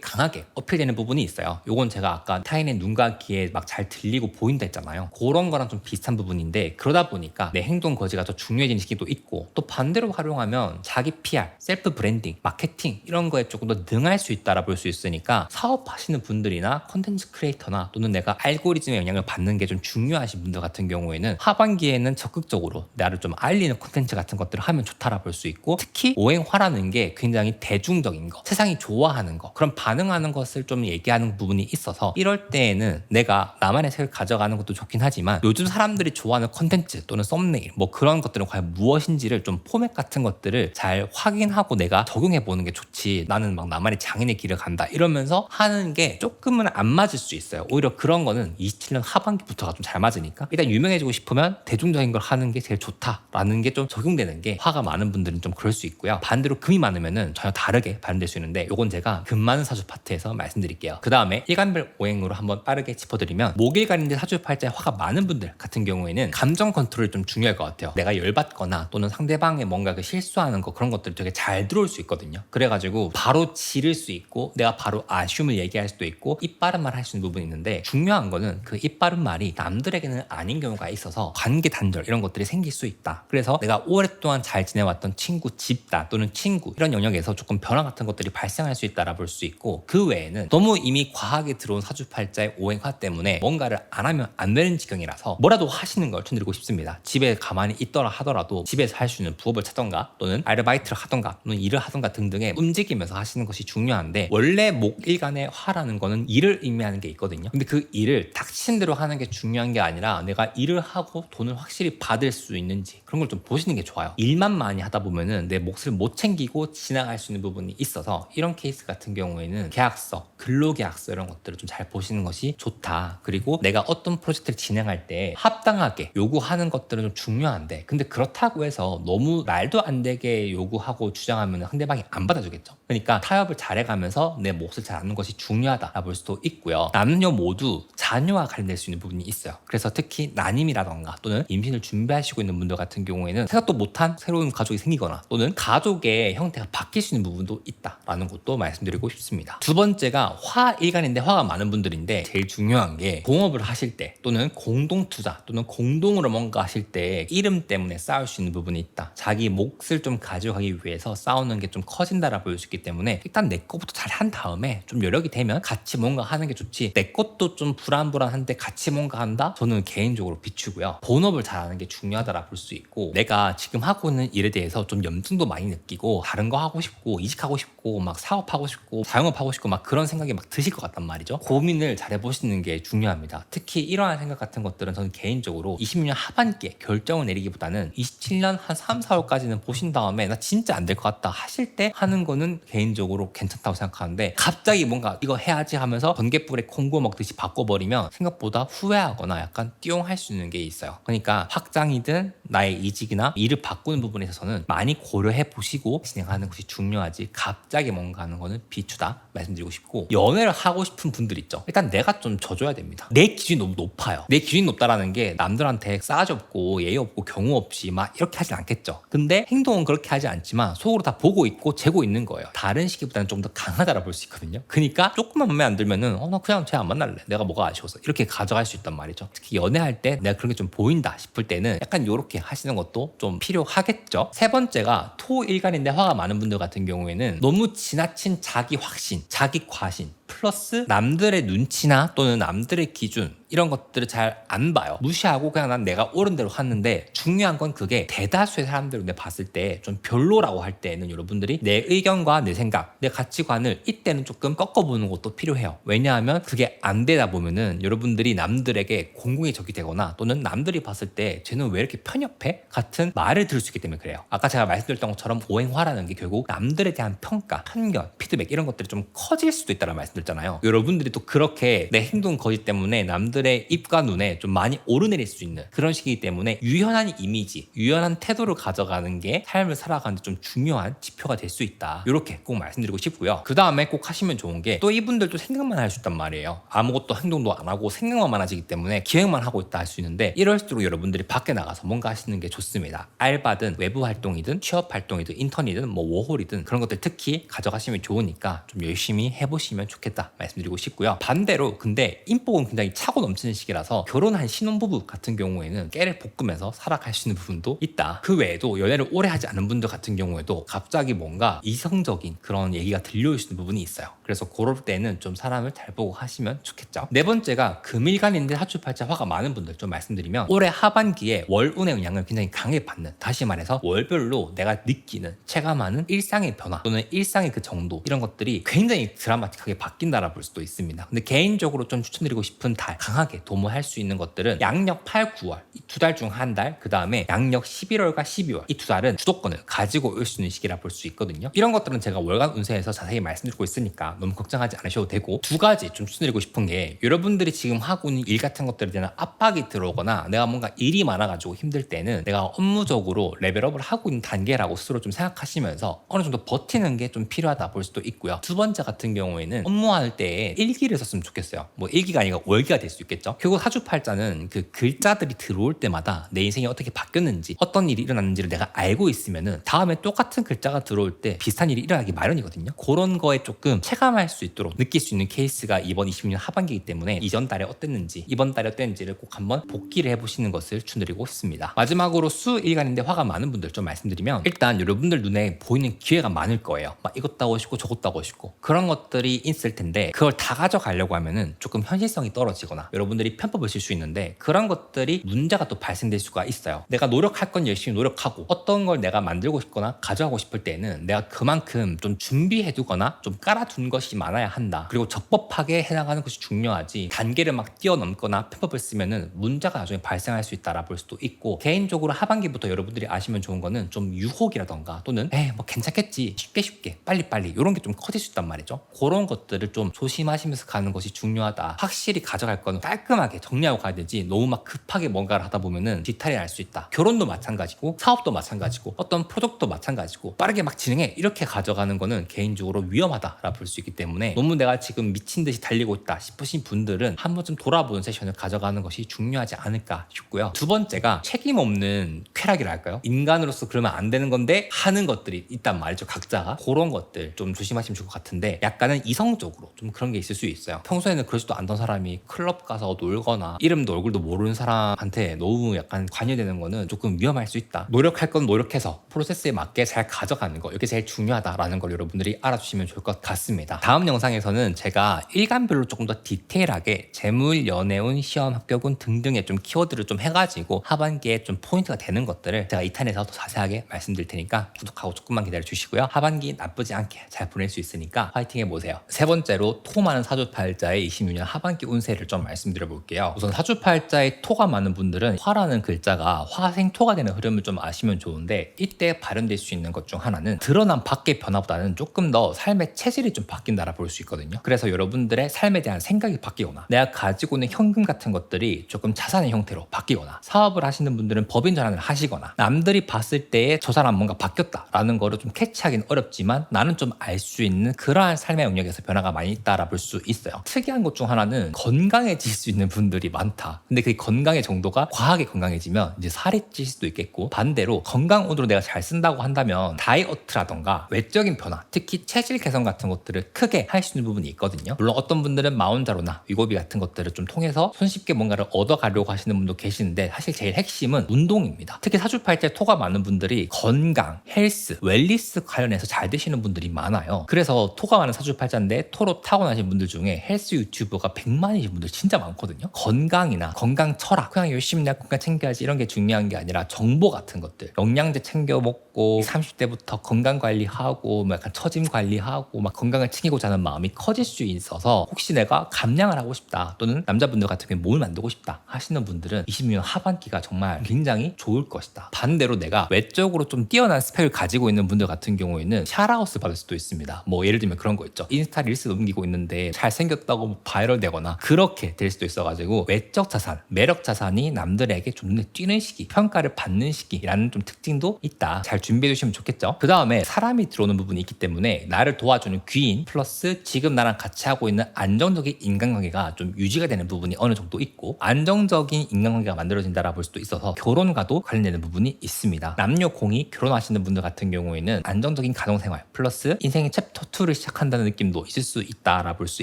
Speaker 1: 강하게 어필되는 부분이 있어요. 요건 제가 아까 타인의 눈과 귀에 막 잘 들리고 보인다 했잖아요. 그런 거랑 좀 비슷한 부분인데 그러다 보니까 내 행동 거지가 더 중요해지는 시기도 있고 또 반대로 활용하면 자기 PR, 셀프 브랜딩, 마케팅 이런 거에 조금 더 능할 수 있다라 볼 수 있으니까 사업하시는 분들이나 컨텐츠 크리에이터나 또는 내가 알고리즘의 영향을 받는 게 좀 중요하신 분들 같은 경우에는 하반기에는 적극적으로 나를 좀 알리는 콘텐츠 같은 것들을 하면 좋다라 볼 수 있고 특히 오행화라는 게 굉장히 대중적인 거, 세상이 좋아하는 거 그런 반응하는 것을 좀 얘기하는 부분이 있어서 이럴 때에는 내가 나만의 색을 가져가는 것도 좋긴 하지만 요즘 사람들이 좋아하는 콘텐츠 또는 썸네일 뭐 그런 것들은 과연 무엇인지를 좀 포맷 같은 것들을 잘 확인하고 내가 적용해 보는 게 좋지 나는 막 나만의 장인의 길을 간다 이러면서 하는 게 조금은 안 맞을 수 있어요. 오히려 그런 거는 27년 하반기부터가 좀 잘 맞으니까 일단 유명해지고 싶으면 대중적인 걸 하는 게 제일 좋다라는 게 좀 적용되는 게 화가 많은 분들은 좀 그럴 수 있고요. 반대로 금이 많으면은 전혀 다르게 발현될 수 있는데 요건 제가 금 많은 사주 파트에서 말씀드릴게요. 그 다음에 일간별 오행으로 한번 빠르게 짚어드리면 목일간인데 사주팔자에 화가 많은 분들 같은 경우에는 감정 컨트롤이 좀 중요할 것 같아요. 내가 열받거나 또는 상대방의 뭔가 그 실수하는 거 그런 것들이 되게 잘 들어올 수 있거든요. 그래가지고 바로 지를 수 있고 내가 바로 아쉬움을 얘기할 수도 있고 입바른 말 할 수 있는 부분이 있는데 중요한 거는 그 입바른 말이 남들에게는 아닌 경우가 있어서 관계 단절 이런 것들이 생길 수 있다. 그래서 내가 오랫동안 잘 지내왔던 친구, 집단 또는 친구 이런 영역에서 조금 변화 같은 것들이 발생할 수 있다라 볼 수 있고 그 외에는 너무 이미 과하게 들어온 사주팔자의 오행화 때문에 뭔가를 안 하면 안 되는 지경이라서 뭐라도 하시는 걸 추천드리고 싶습니다. 집에 가만히 있더라 하더라도 집에서 할 수 있는 부업을 찾던가 또는 아르바이트를 하던가 또는 일을 하던가 등등의 움직이면서 하시는 것이 중요한데 원래 목일간의 화라는 거는 일을 의미하는 게 있거든요. 근데 그 일을 닥친 대로 하는 게 중요한 게 아니라 내가 일을 하고 돈을 확실히 받을 수 있는지 그런 걸 좀 보시는 게 좋아요. 일만 많이 하다 보면은 내 몫을 못 챙기고 지나갈 수 있는 부분이 있어서 이런 케이스 같은 경우에는 계약서, 근로계약서 이런 것들을 좀 잘 보시는 것이 좋다. 그리고 내가 어떤 프로젝트를 진행할 때 합당하게 요구하는 것들은 좀 중요한데 근데 그렇다고 해서 너무 말도 안 되게 요구하고 주장하면 상대방이 안 받아주겠죠. 그러니까 타협을 잘해가면서 내 몫을 잘 아는 것이 중요하다 볼 수도 있고요. 남녀 모두 자녀와 관련될 수 있는 부분이 있어요. 그래서 특히 난임이라던가 또는 임신을 준비하시고 있는 분들 같은 경우에는 생각도 못한 새로운 가족이 생기거나 또는 가족의 형태가 바뀔 수 있는 부분도 있다라는 것도 말씀드리고 싶습니다. 두 번째가 화일간인데 화가 많은 분들인데 제일 중요한 게 공업을 하실 때 또는 공동투자 또는 공동으로 뭔가 하실 때 이름 때문에 싸울 수 있는 부분이 있다. 자기 몫을 좀 가져가기 위해서 싸우는 게 좀 커진다라 볼 수 있기 때문에 일단 내 것부터 잘 한 다음에 좀 여력이 되면 같이 뭔가 하는 게 좋지 내 것도 좀 불안불안한데 같이 뭔가 한다? 저는 개인적으로 비추고요. 본업을 잘하는 게 중요하다라 볼 볼 수 있고, 내가 지금 하고 있는 일에 대해서 좀 염증도 많이 느끼고 다른 거 하고 싶고 이직하고 싶고 막 사업하고 싶고 자영업하고 싶고 막 그런 생각이 막 드실 것 같단 말이죠. 고민을 잘 해보시는 게 중요합니다. 특히 이러한 생각 같은 것들은 저는 개인적으로 26년 하반기에 결정을 내리기보다는 27년 한 3, 4월까지는 보신 다음에 나 진짜 안 될 것 같다 하실 때 하는 거는 개인적으로 괜찮다고 생각하는데, 갑자기 뭔가 이거 해야지 하면서 번개불에 콩고 먹듯이 바꿔버리면 생각보다 후회하거나 약간 띠용할 수 있는 게 있어요. 그러니까 확장이든 나의 이직이나 일을 바꾸는 부분에 있어서는 많이 고려해 보시고 진행하는 것이 중요하지, 갑자기 뭔가 하는 거는 비추다 말씀드리고 싶고, 연애를 하고 싶은 분들 있죠. 일단 내가 좀 져줘야 됩니다. 내 기준이 너무 높아요. 내 기준이 높다라는 게 남들한테 싸가지 없고 예의 없고 경우 없이 막 이렇게 하진 않겠죠. 근데 행동은 그렇게 하지 않지만 속으로 다 보고 있고 재고 있는 거예요. 다른 시기보다는 좀 더 강하다라 볼 수 있거든요. 그러니까 조금만 마음에 안 들면은 나 그냥 쟤 안 만날래, 내가 뭐가 아쉬워서, 이렇게 가져갈 수 있단 말이죠. 특히 연애할 때 내가 그런 게 좀 보인다 싶을 때는 약간 요렇게 하시는 것도 좀 필요하겠죠. 세 번째가 토일간인데 화가 많은 분들 같은 경우에는 너무 지나친 자기 확신, 자기 과신 플러스 남들의 눈치나 또는 남들의 기준, 이런 것들을 잘 안 봐요. 무시하고 그냥 난 내가 옳은 대로 하는데, 중요한 건 그게 대다수의 사람들을 봤을 때 좀 별로라고 할 때는 여러분들이 내 의견과 내 생각, 내 가치관을 이때는 조금 꺾어보는 것도 필요해요. 왜냐하면 그게 안 되다 보면은 여러분들이 남들에게 공공의 적이 되거나 또는 남들이 봤을 때 쟤는 왜 이렇게 편협해? 같은 말을 들을 수 있기 때문에 그래요. 아까 제가 말씀드렸던 것처럼 오행화라는 게 결국 남들에 대한 평가, 편견, 피드백 이런 것들이 좀 커질 수도 있다는 말씀드렸잖아요. 여러분들이 또 그렇게 내 행동 거짓 때문에 남들의 입과 눈에 좀 많이 오르내릴 수 있는 그런 시기이기 때문에 유연한 이미지, 유연한 태도를 가져가는 게 삶을 살아가는 데 좀 중요한 지표가 될 수 있다. 이렇게 꼭 말씀드리고 싶고요. 그 다음에 꼭 하시면 좋은 게, 또 이분들도 생각만 할 수 있단 말이에요. 아무것도 행동도 안 하고 생각만 많아지기 때문에 기획만 하고 있다 할 수 있는데, 이럴수록 여러분들이 밖에 나가서 뭔가 하시는 게 좋습니다. 알바든 외부 활동이든 취업 활동이든 인턴이든 뭐 워홀이든 그런 것들 특히 가져가시면 좋으니까 좀 열심히 해보시면 좋겠다 말씀드리고 싶고요. 반대로 근데 인복은 굉장히 차고 넘치는 시기라서 결혼한 신혼부부 같은 경우에는 깨를 볶으면서 살아갈 수 있는 부분도 있다. 그 외에도 연애를 오래 하지 않은 분들 같은 경우에도 갑자기 뭔가 이성적인 그런 얘기가 들려올 수 있는 부분이 있어요. 그래서 그럴 때는 좀 사람을 잘 보고 하시면 좋겠죠. 네 번째가 금일간인데 사주팔자 화가 많은 분들 좀 말씀드리면, 올해 하반기에 월운의 영향을 굉장히 강하게 받는, 다시 말해서 월별로 내가 느끼는 체감하는 일상의 변화 또는 일상의 그 정도, 이런 것들이 굉장히 드라마틱하게 바뀐다라 볼 수도 있습니다. 근데 개인적으로 좀 추천드리고 싶은 달, 강하게 도모할 수 있는 것들은 양력 8, 9월 이 두 달 중 한 달, 그 다음에 양력 11월과 12월 이 두 달은 주도권을 가지고 올 수 있는 시기라 볼 수 있거든요. 이런 것들은 제가 월간 운세에서 자세히 말씀드리고 있으니까 너무 걱정하지 않으셔도 되고, 두 가지 좀 추천드리고 싶은 게, 여러분들이 지금 하고 있는 일 같은 것들에 대한 압박이 들어오거나 내가 뭔가 일이 많아가지고 힘들 때는 내가 업무적으로 레벨업을 하고 있는 단계라고 스스로 좀 생각하시면서 어느 정도 버티는 게 좀 필요하다 볼 수도 있고요. 두 번째 같은 경우에는 업무할 때 일기를 썼으면 좋겠어요. 뭐 일기가 아니라 월기가 될 수 있겠죠. 결국 사주팔자는 그 글자들이 들어올 때마다 내 인생이 어떻게 바뀌었는지, 어떤 일이 일어났는지를 내가 알고 있으면은 다음에 똑같은 글자가 들어올 때 비슷한 일이 일어나기 마련이거든요. 그런 거에 조금 체감할 수 있도록 느낄 수 있는 케이스가 이번 26년 하반기이기 때문에 이전 달에 어땠는지 이번 달에 어땠는지를 꼭 한번 복기를 해보시는 것을 추천드리고 싶습니다. 마지막으로 수일간인데 화가 많은 분들 좀 말씀드리면, 일단 여러분들 눈에 보이는 기회가 많을 거예요. 막 이것도 하고 싶고 저것도 하고 싶고 그런 것들이 있을 텐데, 그걸 다 가져가려고 하면은 조금 현실성이 떨어지거나 여러분들이 편법을 쓸 수 있는데, 그런 것들이 문제가 또 발생될 수가 있어요. 내가 노력할 건 열심히 노력하고 어떤 걸 내가 만들고 싶거나 가져가고 싶을 때는 내가 그만큼 좀 준비해두거나 좀 깔아둔 것이 많아야 한다. 그리고 적법하게 해나가는 것이 중요하지, 단계를 막 뛰어넘거나 편법을 쓰면은 문제가 나중에 발생할 수 있다라 볼 수도 있고, 개인적으로 하반기부터 여러분들이 아시면 좋은 거는 좀 유혹이라던가 또는 뭐 괜찮겠지, 쉽게 빨리 이런 게 좀 커질 수 있단 말이죠. 그런 것들을 좀 조심하시면서 가는 것이 중요하다. 확실히 가져갈 거는 깔끔하게 정리하고 가야 되지, 너무 막 급하게 뭔가를 하다 보면은 뒤탈이 날 수 있다. 결혼도 마찬가지고 사업도 마찬가지고 어떤 프로젝트도 마찬가지고 빠르게 막 진행해 이렇게 가져가는 거는 개인적으로 위험하다라 볼 수 있기 때문에, 너무 내가 지금 미친 듯이 달리고 있다 싶으신 분들은 한 번쯤 돌아보는 세션을 가져가는 것이 중요하지 않을까 싶고요. 두 번째가 책임 없는 쾌락이랄까요? 인간으로서 그러면 안 되는 건데 하는 것들이 있단 말이죠. 각자가 그런 것들 좀 조심하시면 좋을 것 같은데, 약간은 이성적으로 일반적으로 좀 그런 게 있을 수 있어요. 평소에는 그러지도 않던 사람이 클럽 가서 놀거나 이름도 얼굴도 모르는 사람한테 너무 약간 관여되는 거는 조금 위험할 수 있다. 노력할 건 노력해서 프로세스에 맞게 잘 가져가는 거, 이게 제일 중요하다라는 걸 여러분들이 알아주시면 좋을 것 같습니다. 다음 영상에서는 제가 일간별로 조금 더 디테일하게 재물, 연애운, 시험, 합격운 등등의 좀 키워드를 좀 해가지고 하반기에 좀 포인트가 되는 것들을 제가 2탄에서 더 자세하게 말씀드릴 테니까 구독하고 조금만 기다려 주시고요. 하반기 나쁘지 않게 잘 보낼 수 있으니까 화이팅 해보세요. 세 번째로 토 많은 사주팔자의 26년 하반기 운세를 좀 말씀드려 볼게요. 우선 사주팔자의 토가 많은 분들은 화라는 글자가 화생토가 되는 흐름을 좀 아시면 좋은데, 이때 발현될 수 있는 것 중 하나는 드러난 밖의 변화보다는 조금 더 삶의 체질이 좀 바뀐다라 볼 수 있거든요. 그래서 여러분들의 삶에 대한 생각이 바뀌거나 내가 가지고 있는 현금 같은 것들이 조금 자산의 형태로 바뀌거나, 사업을 하시는 분들은 법인 전환을 하시거나, 남들이 봤을 때에 저 사람 뭔가 바뀌었다라는 거를 좀 캐치하기는 어렵지만 나는 좀 알 수 있는 그러한 삶의 영역에서 변화가 많이 있다라 볼 수 있어요. 특이한 것 중 하나는 건강해질 수 있는 분들이 많다. 근데 그 건강의 정도가 과하게 건강해지면 이제 살이 찔 수도 있겠고, 반대로 건강운으로 내가 잘 쓴다고 한다면 다이어트라던가 외적인 변화, 특히 체질 개선 같은 것들을 크게 할 수 있는 부분이 있거든요. 물론 어떤 분들은 마운자로나 위고비 같은 것들을 좀 통해서 손쉽게 뭔가를 얻어가려고 하시는 분도 계시는데, 사실 제일 핵심은 운동입니다. 특히 사주팔자 토가 많은 분들이 건강, 헬스, 웰리스 관련해서 잘 되시는 분들이 많아요. 그래서 토가 많은 사주팔자인데 토로 타고나신 분들 중에 헬스 유튜버가 100만이신 분들 진짜 많거든요. 건강이나 건강 철학, 그냥 열심히 내가 건강 챙겨야지 이런 게 중요한 게 아니라 정보 같은 것들, 영양제 챙겨 먹고 30대부터 건강 관리하고 뭐 약간 처짐 관리하고 막 건강을 챙기고자 하는 마음이 커질 수 있어서, 혹시 내가 감량을 하고 싶다 또는 남자분들 같은 경우에 몸을 만들고 싶다 하시는 분들은 26년 하반기가 정말 굉장히 좋을 것이다. 반대로 내가 외적으로 좀 뛰어난 스펙을 가지고 있는 분들 같은 경우에는 샤라웃을 받을 수도 있습니다. 뭐 예를 들면 그런 거 있죠. 인스타 릴스 넘기고 있는데 잘생겼다고 뭐 바이럴 되거나 그렇게 될 수도 있어가지고, 외적 자산, 매력 자산이 남들에게 좀 눈에 띄는 시기, 평가를 받는 시기라는 좀 특징도 있다. 잘 준비해 주시면 좋겠죠. 그 다음에 사람이 들어오는 부분이 있기 때문에 나를 도와주는 귀인 플러스 지금 나랑 같이 하고 있는 안정적인 인간관계가 좀 유지가 되는 부분이 어느 정도 있고, 안정적인 인간관계가 만들어진다라 볼 수도 있어서 결혼과도 관련되는 부분이 있습니다. 남녀 공이 결혼하시는 분들 같은 경우에는 안정적인 가정생활 플러스 인생의 챕터 2를 시작한다는 느낌도 있을 수 있다라 볼 수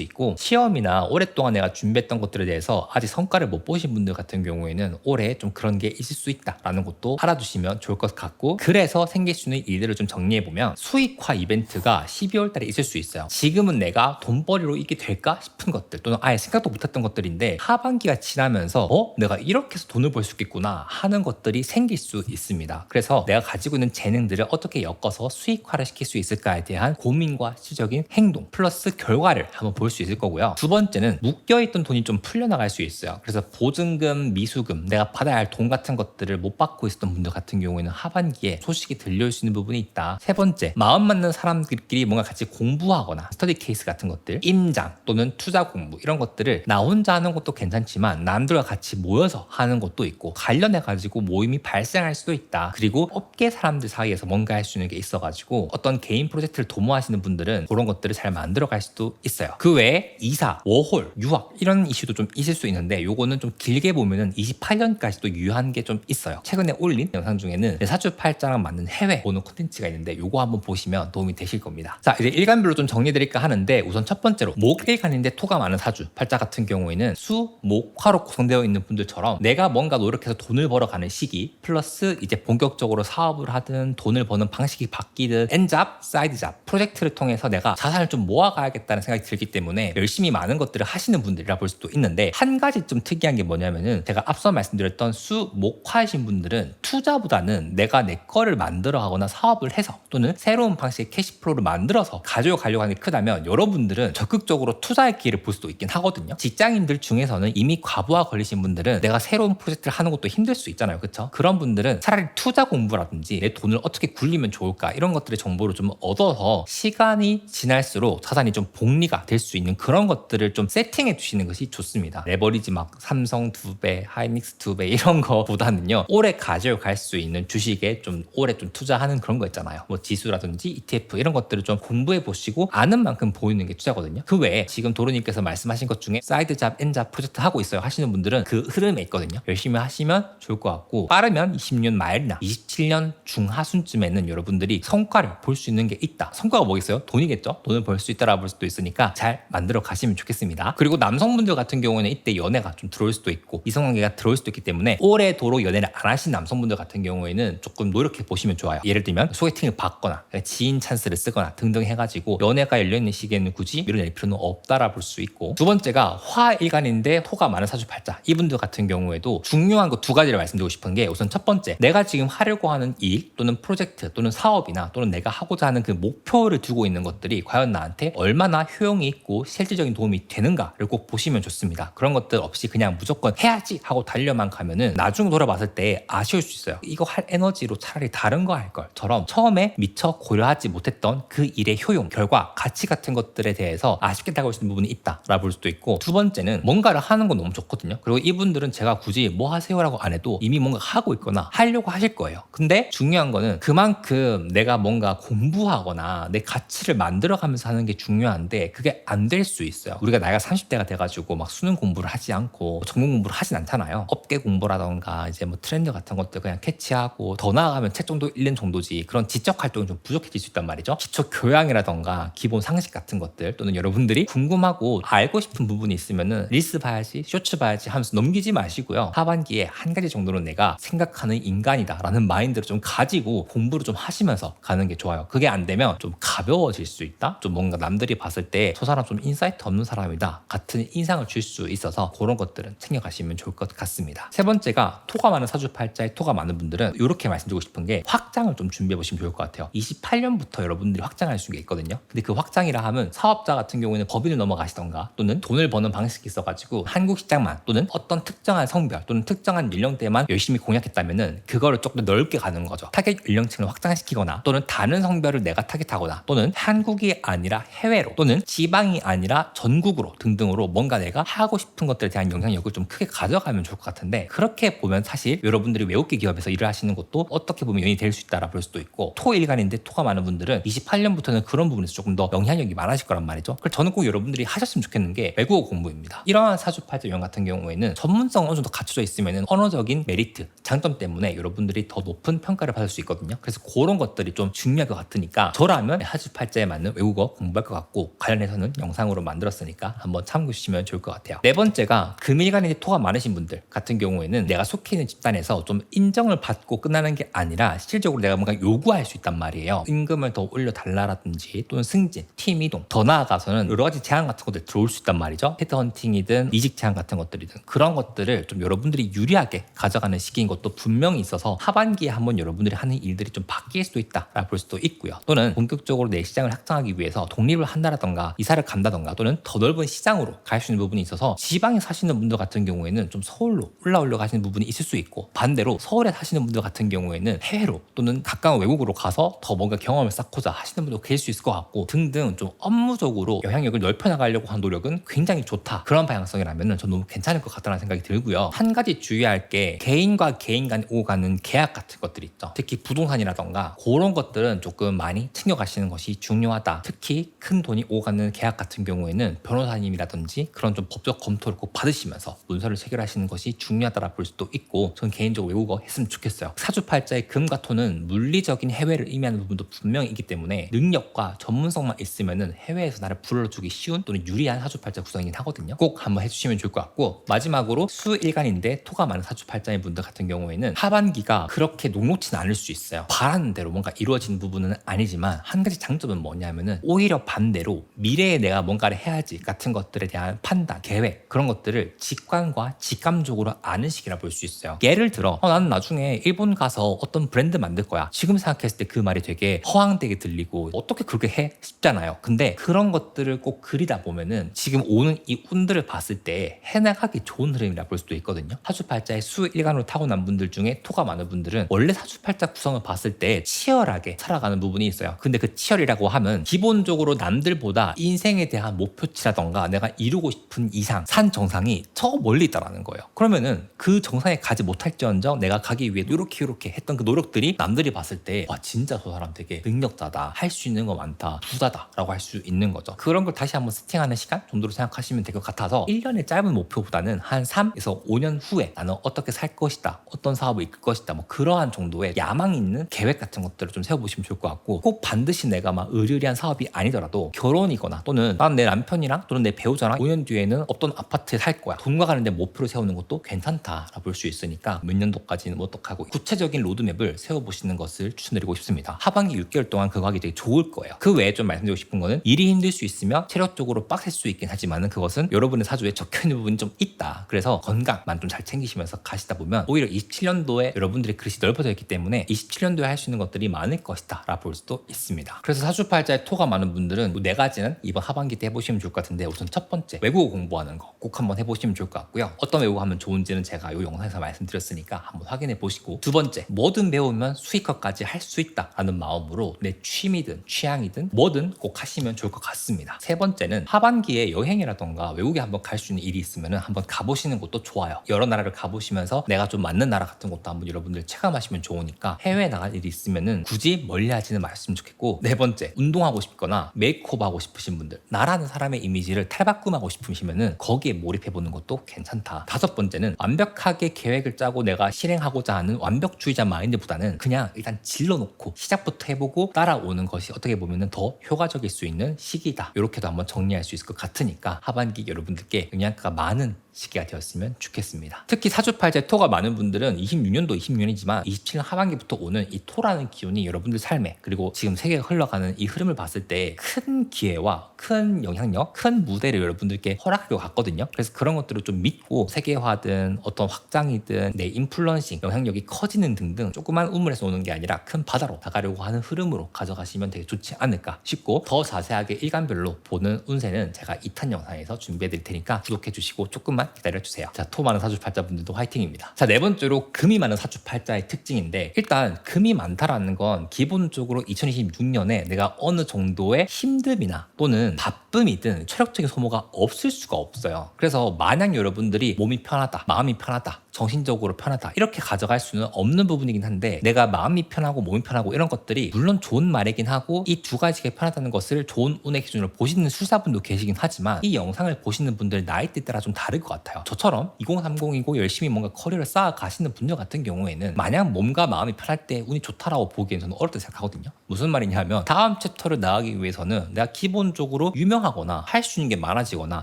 Speaker 1: 있고, 시험이나 오랫동안 내가 준비했던 것들에 대해서 아직 성과를 못 보신 분들 같은 경우에는 올해 좀 그런 게 있을 수 있다라는 것도 알아두시면 좋을 것 같고, 그래서 생길 수 있는 일들을 좀 정리해보면 수익화 이벤트가 12월 달에 있을 수 있어요. 지금은 내가 돈벌이로 이게 될까 싶은 것들, 또는 아예 생각도 못했던 것들인데 하반기가 지나면서 내가 이렇게 해서 돈을 벌 수 있겠구나 하는 것들이 생길 수 있습니다. 그래서 내가 가지고 있는 재능들을 어떻게 엮어서 수익화를 시킬 수 있을까에 대한 고민과 실질적인 행동 플러스 결과를 한번 볼 수 있을 거고요. 두 번째는 묶여있던 돈이 좀 풀려나갈 수 있어요. 그래서 보증금, 미수금, 내가 받아야 할 돈 같은 것들을 못 받고 있었던 분들 같은 경우에는 하반기에 소식이 들려올 수 있는 부분이 있다. 세 번째, 마음 맞는 사람들끼리 뭔가 같이 공부하거나 스터디 케이스 같은 것들, 임장 또는 투자 공부 이런 것들을 나 혼자 하는 것도 괜찮지만 남들과 같이 모여서 하는 것도 있고, 관련해 가지고 모임이 발생할 수도 있다. 그리고 업계 사람들 사이에서 뭔가 할 수 있는 게 있어가지고 어떤 개인 프로젝트를 도모하시는 분들은 그런 것들을 잘 만들어 갈 수도 있어요. 그 외에 이사, 워홀, 유학 이런 이슈도 좀 있을 수 있는데, 요거는 좀 길게 보면은 28년까지도 유효한 게 좀 있어요. 최근에 올린 영상 중에는 사주팔자랑 맞는 해외 보는 콘텐츠가 있는데 요거 한번 보시면 도움이 되실 겁니다. 자, 이제 일간별로 좀 정리해드릴까 하는데, 우선 첫 번째로 목일간인데 토가 많은 사주 팔자 같은 경우에는 수, 목, 화로 구성되어 있는 분들처럼 내가 뭔가 노력해서 돈을 벌어가는 시기 플러스 이제 본격적으로 사업을 하든 돈을 버는 방식이 바뀌든 엔잡, 사이드잡 프로젝트를 통해서 내가 자산을 좀 모아가야겠다는 생각이 들기 때문에 열심히 많은 것들을 하시는 분들이라 볼 수도 있는데, 한 가지 좀 특이한 게 뭐냐면은, 제가 앞서 말씀드렸던 수, 목, 화이신 분들은 투자보다는 내가 내 거를 만들어 하거나 사업을 해서 또는 새로운 방식의 캐시플로우를 만들어서 가져가려고 하는 게 크다면, 여러분들은 적극적으로 투자의 기회를 볼 수도 있긴 하거든요. 직장인들 중에서는 이미 과부하 걸리신 분들은 내가 새로운 프로젝트를 하는 것도 힘들 수 있잖아요. 그렇죠? 그런 분들은 차라리 투자 공부라든지 내 돈을 어떻게 굴리면 좋을까 이런 것들의 정보를 좀 얻어서 시간이 지날수록 자산이 좀 복리가 될 수 있는 그런 것들을 좀 세팅해 두시는 것이 좋습니다. 레버리지 막 삼성 2배, 하이닉스 2배 이런 거보다는요, 오래 가져갈 수 있는 주식에 좀 오래 좀 투자하는 그런 거 있잖아요. 뭐 지수라든지 ETF 이런 것들을 좀 공부해 보시고 아는 만큼 보이는 게 투자거든요. 그 외에 지금 도르님께서 말씀하신 것 중에 사이드잡, 엔잡 프로젝트 하고 있어요 하시는 분들은 그 흐름에 있거든요. 열심히 하시면 좋을 것 같고, 빠르면 20년 말이나 27년 중하순쯤에는 여러분들이 성과를 볼 수 있는 게 있다. 성과가 뭐겠어요? 돈이겠죠? 돈을 벌 수 있다라 볼 수도 것도 있으니까 잘 만들어 가시면 좋겠습니다. 그리고 남성분들 같은 경우는 이때 연애가 좀 들어올 수도 있고 이성관계가 들어올 수도 있기 때문에 오래도록 연애를 안 하신 남성분들 같은 경우에는 조금 노력해 보시면 좋아요. 예를 들면 소개팅을 받거나 지인 찬스를 쓰거나 등등 해가지고 연애가 열려있는 시기에는 굳이 밀어낼 필요는 없다라 볼 수 있고, 두 번째가 화일간인데 토가 많은 사주팔자 이분들 같은 경우에도 중요한 거 두 가지를 말씀드리고 싶은 게, 우선 첫 번째, 내가 지금 하려고 하는 일 또는 프로젝트 또는 사업이나 또는 내가 하고자 하는 그 목표를 두고 있는 것들이 과연 나한테 얼마나 효용이 있고 실질적인 도움이 되는가를 꼭 보시면 좋습니다. 그런 것들 없이 그냥 무조건 해야지 하고 달려만 가면은 나중 돌아봤을 때 아쉬울 수 있어요. 이거 할 에너지로 차라리 다른 거 할 걸처럼 처음에 미처 고려하지 못했던 그 일의 효용, 결과, 가치 같은 것들에 대해서 아쉽게 다가올 수 있는 부분이 있다라 볼 수도 있고, 두 번째는 뭔가를 하는 건 너무 좋거든요. 그리고 이분들은 제가 굳이 뭐 하세요라고 안 해도 이미 뭔가 하고 있거나 하려고 하실 거예요. 근데 중요한 거는 그만큼 내가 뭔가 공부하거나 내 가치를 만들어가면서 하는 게 중요한데 그게 안 될 수 있어요. 우리가 나이가 30대가 돼가지고 막 수능 공부를 하지 않고 전공 공부를 하진 않잖아요. 업계 공부라던가 이제 뭐 트렌드 같은 것들 그냥 캐치하고, 더 나아가면 책 정도 읽는 정도지 그런 지적 활동이 좀 부족해질 수 있단 말이죠. 기초 교양이라던가 기본 상식 같은 것들, 또는 여러분들이 궁금하고 알고 싶은 부분이 있으면은 릴스 봐야지, 쇼츠 봐야지 하면서 넘기지 마시고요. 하반기에 한 가지 정도는 내가 생각하는 인간이다라는 마인드를 좀 가지고 공부를 좀 하시면서 가는 게 좋아요. 그게 안 되면 좀 가벼워질 수 있다? 좀 뭔가 남들이 봤을 때 저 사람 좀 인사이트 없는 사람이다 같은 인상을 줄 수 있어서 그런 것들은 챙겨가시면 좋을 것 같습니다. 세 번째가 토가 많은 사주팔자에 토가 많은 분들은 이렇게 말씀드리고 싶은 게, 확장을 좀 준비해 보시면 좋을 것 같아요. 28년부터 여러분들이 확장할 수 있거든요. 근데 그 확장이라 하면 사업자 같은 경우에는 법인을 넘어가시던가 또는 돈을 버는 방식이 있어가지고 한국 시장만 또는 어떤 특정한 성별 또는 특정한 연령대만 열심히 공략했다면은 그거를 조금 더 넓게 가는 거죠. 타겟 연령층을 확장시키거나 또는 다른 성별을 내가 타겟하거나 또는 한국이 아니라 해외로 또는 지방이 아니라 전국으로 등등으로 뭔가 내가 하고 싶은 것들에 대한 영향력을 좀 크게 가져가면 좋을 것 같은데, 그렇게 보면 사실 여러분들이 외국계 기업에서 일을 하시는 것도 어떻게 보면 연이 될 수 있다라 볼 수도 있고, 토일간인데 토가 많은 분들은 28년부터는 그런 부분에서 조금 더 영향력이 많아질 거란 말이죠. 그래서 저는 꼭 여러분들이 하셨으면 좋겠는 게 외국어 공부입니다. 이러한 사주팔자 유형 같은 경우에는 전문성 어느 정도 갖춰져 있으면 언어적인 메리트, 장점 때문에 여러분들이 더 높은 평가를 받을 수 있거든요. 그래서 그런 것들이 좀 중요할 것 같으니까 저라면 사주팔자에 맞는 외국어 공부할 것 같고, 관련해서는 영상으로 만들었으니까 한번 참고해 주시면 좋을 것 같아요. 네 번째가 금일간인데 토가 많으신 분들 같은 경우에는 내가 속해 있는 집단에서 좀 인정을 받고 끝나는 게 아니라 실질적으로 내가 뭔가 요구할 수 있단 말이에요. 임금을 더 올려달라라든지 또는 승진, 팀 이동, 더 나아가서는 여러 가지 제안 같은 것들 들어올 수 있단 말이죠. 헤드헌팅이든 이직 제안 같은 것들이든 그런 것들을 좀 여러분들이 유리하게 가져가는 시기인 것도 분명히 있어서 하반기에 한번 여러분들이 하는 일들이 좀 바뀔 수도 있다라 볼 수도 있고요. 또는 본격적으로 내 시장을 확장하기 위해서 독립을 한다라던가 이사를 간다던가 또는 더 넓은 시장으로 갈 수 있는 부분이 있어서 지방에 사시는 분들 같은 경우에는 좀 서울로 올라오려고 하시는 부분이 있을 수 있고, 반대로 서울에 사시는 분들 같은 경우에는 해외로 또는 가까운 외국으로 가서 더 뭔가 경험을 쌓고자 하시는 분도 계실 수 있을 것 같고 등등, 좀 업무적으로 영향력을 넓혀나가려고 하는 노력은 굉장히 좋다, 그런 방향성이라면 전 너무 괜찮을 것 같다는 생각이 들고요. 한 가지 주의할 게 개인과 개인 간에 오고 가는 계약 같은 것들이 있죠. 특히 부동산이라던가 그런 것들은 조금 많이 챙겨가시는 것이 중요하다. 특히 큰 돈이 오고 가는 계약 같은 경우에는 변호사님이라든지 그런 좀 법적 검토를 꼭 받으시면서 문서를 체결하시는 것이 중요하다라 볼 수도 있고, 전 개인적으로 외국어 했으면 좋겠어요. 사주팔자의 금과 토는 물리적인 해외를 의미하는 부분도 분명히 있기 때문에 능력과 전문성만 있으면은 해외에서 나를 불러주기 쉬운 또는 유리한 사주팔자 구성이긴 하거든요. 꼭 한번 해주시면 좋을 것 같고, 마지막으로 수일간인데 토가 많은 사주팔자의 분들 같은 경우에는 하반기가 그렇게 녹록치는 않을 수 있어요. 바라는 대로 뭔가 이루어지는 부분은 아니지만 한 가지 장점은 뭐냐면은 오히려 반대로 미래에 내가 뭔가를 해야지 같은 것들에 대한 판단, 계획, 그런 것들을 직관과 직감적으로 아는 시기라 볼 수 있어요. 예를 들어 나는 나중에 일본 가서 어떤 브랜드 만들 거야. 지금 생각했을 때 그 말이 되게 허황되게 들리고 어떻게 그렇게 해? 싶잖아요. 근데 그런 것들을 꼭 그리다 보면은 지금 오는 이 운들을 봤을 때 해나가기 좋은 흐름이라 볼 수도 있거든요. 사주팔자의 수일간으로 타고난 분들 중에 토가 많은 분들은 원래 사주팔자 구성을 봤을 때 치열하게 살아가는 부분이 있어요. 근데 그 치열이라고 하면 기본적으로 남들보다 인생에 대한 목표치라던가 내가 이루고 싶은 이상, 산 정상이 저 멀리 있다라는 거예요. 그러면은 그 정상에 가지 못할지언정 내가 가기 위해 이렇게 했던 그 노력들이 남들이 봤을 때 와 진짜 저 사람 되게 능력자다, 할 수 있는 거 많다, 부자다 라고 할 수 있는 거죠. 그런 걸 다시 한번 세팅하는 시간 정도로 생각하시면 될 것 같아서 1년의 짧은 목표보다는 한 3에서 5년 후에 나는 어떻게 살 것이다, 어떤 사업을 이끌 것이다, 뭐 그러한 정도의 야망 있는 계획 같은 것들을 좀 세워보시면 좋을 것 같고, 꼭 반드시 내가 막 의리의리한 사업이 아니더라도 결혼이거나 또는 난 내 남편이랑 또는 내 배우자랑 5년 뒤에는 어떤 아파트에 살 거야. 돈과 관련된 목표를 세우는 것도 괜찮다라 볼 수 있으니까 몇 년도까지는 어떡하고 구체적인 로드맵을 세워보시는 것을 추천드리고 싶습니다. 하반기 6개월 동안 그거 하기 되게 좋을 거예요. 그 외에 좀 말씀드리고 싶은 거는 일이 힘들 수 있으며 체력적으로 빡셀 수 있긴 하지만 그것은 여러분의 사주에 적혀있는 부분이 좀 있다. 그래서 건강만 좀 잘 챙기시면서 가시다 보면 오히려 27년도에 여러분들의 그릇이 넓어져 있기 때문에 27년도에 할 수 있는 것들이 많을 것이다 라 볼 수도 있습니다. 그래서 사주팔자에 토가 많은 분들은 네 가지는 이번 하반기 때 해보시면 좋을 것 같은데, 우선 첫 번째 외국어 공부하는 거 꼭 한번 해보시면 좋을 것 같고요. 어떤 외국어 하면 좋은지는 제가 이 영상에서 말씀드렸으니까 한번 확인해 보시고, 두 번째, 뭐든 배우면 수익화까지 할 수 있다 라는 마음으로 내 취미든 취향이든 뭐든 꼭 하시면 좋을 것 같습니다. 세 번째는 하반기에 여행이라던가 외국에 한번 갈 수 있는 일이 있으면 한번 가보시는 것도 좋아요. 여러 나라를 가보시면서 내가 좀 맞는 나라 같은 것도 한번 여러분들 체감하시면 좋으니까 해외에 나갈 일이 있으면은 굳이 멀리 하지는 마셨으면 좋겠고, 네 번째, 운동하고 싶거나 메이크업 하고 싶으신 분들, 나라는 사람의 이미지를 탈바꿈하고 싶으시면은 거기에 몰입해보는 것도 괜찮다. 다섯 번째는 완벽하게 계획을 짜고 내가 실행하고자 하는 완벽주의자 마인드보다는 그냥 일단 질러놓고 시작부터 해보고 따라오는 것이 어떻게 보면은 더 효과적일 수 있는 시기다. 이렇게도 한번 정리할 수 있을 것 같으니까 하반기 여러분들께 영양가가 많은 시기가 되었으면 좋겠습니다. 특히 사주팔자에 토가 많은 분들은 26년도 26년이지만 27년 하반기부터 오는 이 토라는 기운이 여러분들 삶에, 그리고 지금 세계가 흘러가는 이 흐름을 봤을 때 큰 기회와 큰 영향력, 큰 무대를 여러분들께 허락할 것 같거든요. 그래서 그런 것들을 좀 믿고 세계화든 어떤 확장이든 내 인플루언싱, 영향력이 커지는 등등 조그만 우물에서 오는 게 아니라 큰 바다로 나가려고 하는 흐름으로 가져가시면 되게 좋지 않을까 싶고, 더 자세하게 일간별로 보는 운세는 제가 2탄 영상에서 준비해 드릴 테니까 구독해 주시고 조금만 기다려주세요. 자, 토 많은 사주팔자분들도 화이팅입니다. 자, 네 번째로 금이 많은 사주팔자의 특징인데, 일단 금이 많다라는 건 기본적으로 2026년에 내가 어느 정도의 힘듦이나 또는 바쁨이든 체력적인 소모가 없을 수가 없어요. 그래서 마냥 여러분들이 몸이 편하다, 마음이 편하다, 정신적으로 편하다 이렇게 가져갈 수는 없는 부분이긴 한데, 내가 마음이 편하고 몸이 편하고 이런 것들이 물론 좋은 말이긴 하고 이 두 가지가 편하다는 것을 좋은 운의 기준으로 보시는 술사분도 계시긴 하지만, 이 영상을 보시는 분들 나이대 따라 좀 다를 것 같아요. 저처럼 2030이고 열심히 뭔가 커리어를 쌓아 가시는 분들 같은 경우에는 마냥 몸과 마음이 편할 때 운이 좋다라고 보기엔 저는 어렵다 생각하거든요. 무슨 말이냐면 다음 챕터를 나가기 위해서는 내가 기본적으로 유명하거나 할 수 있는 게 많아지거나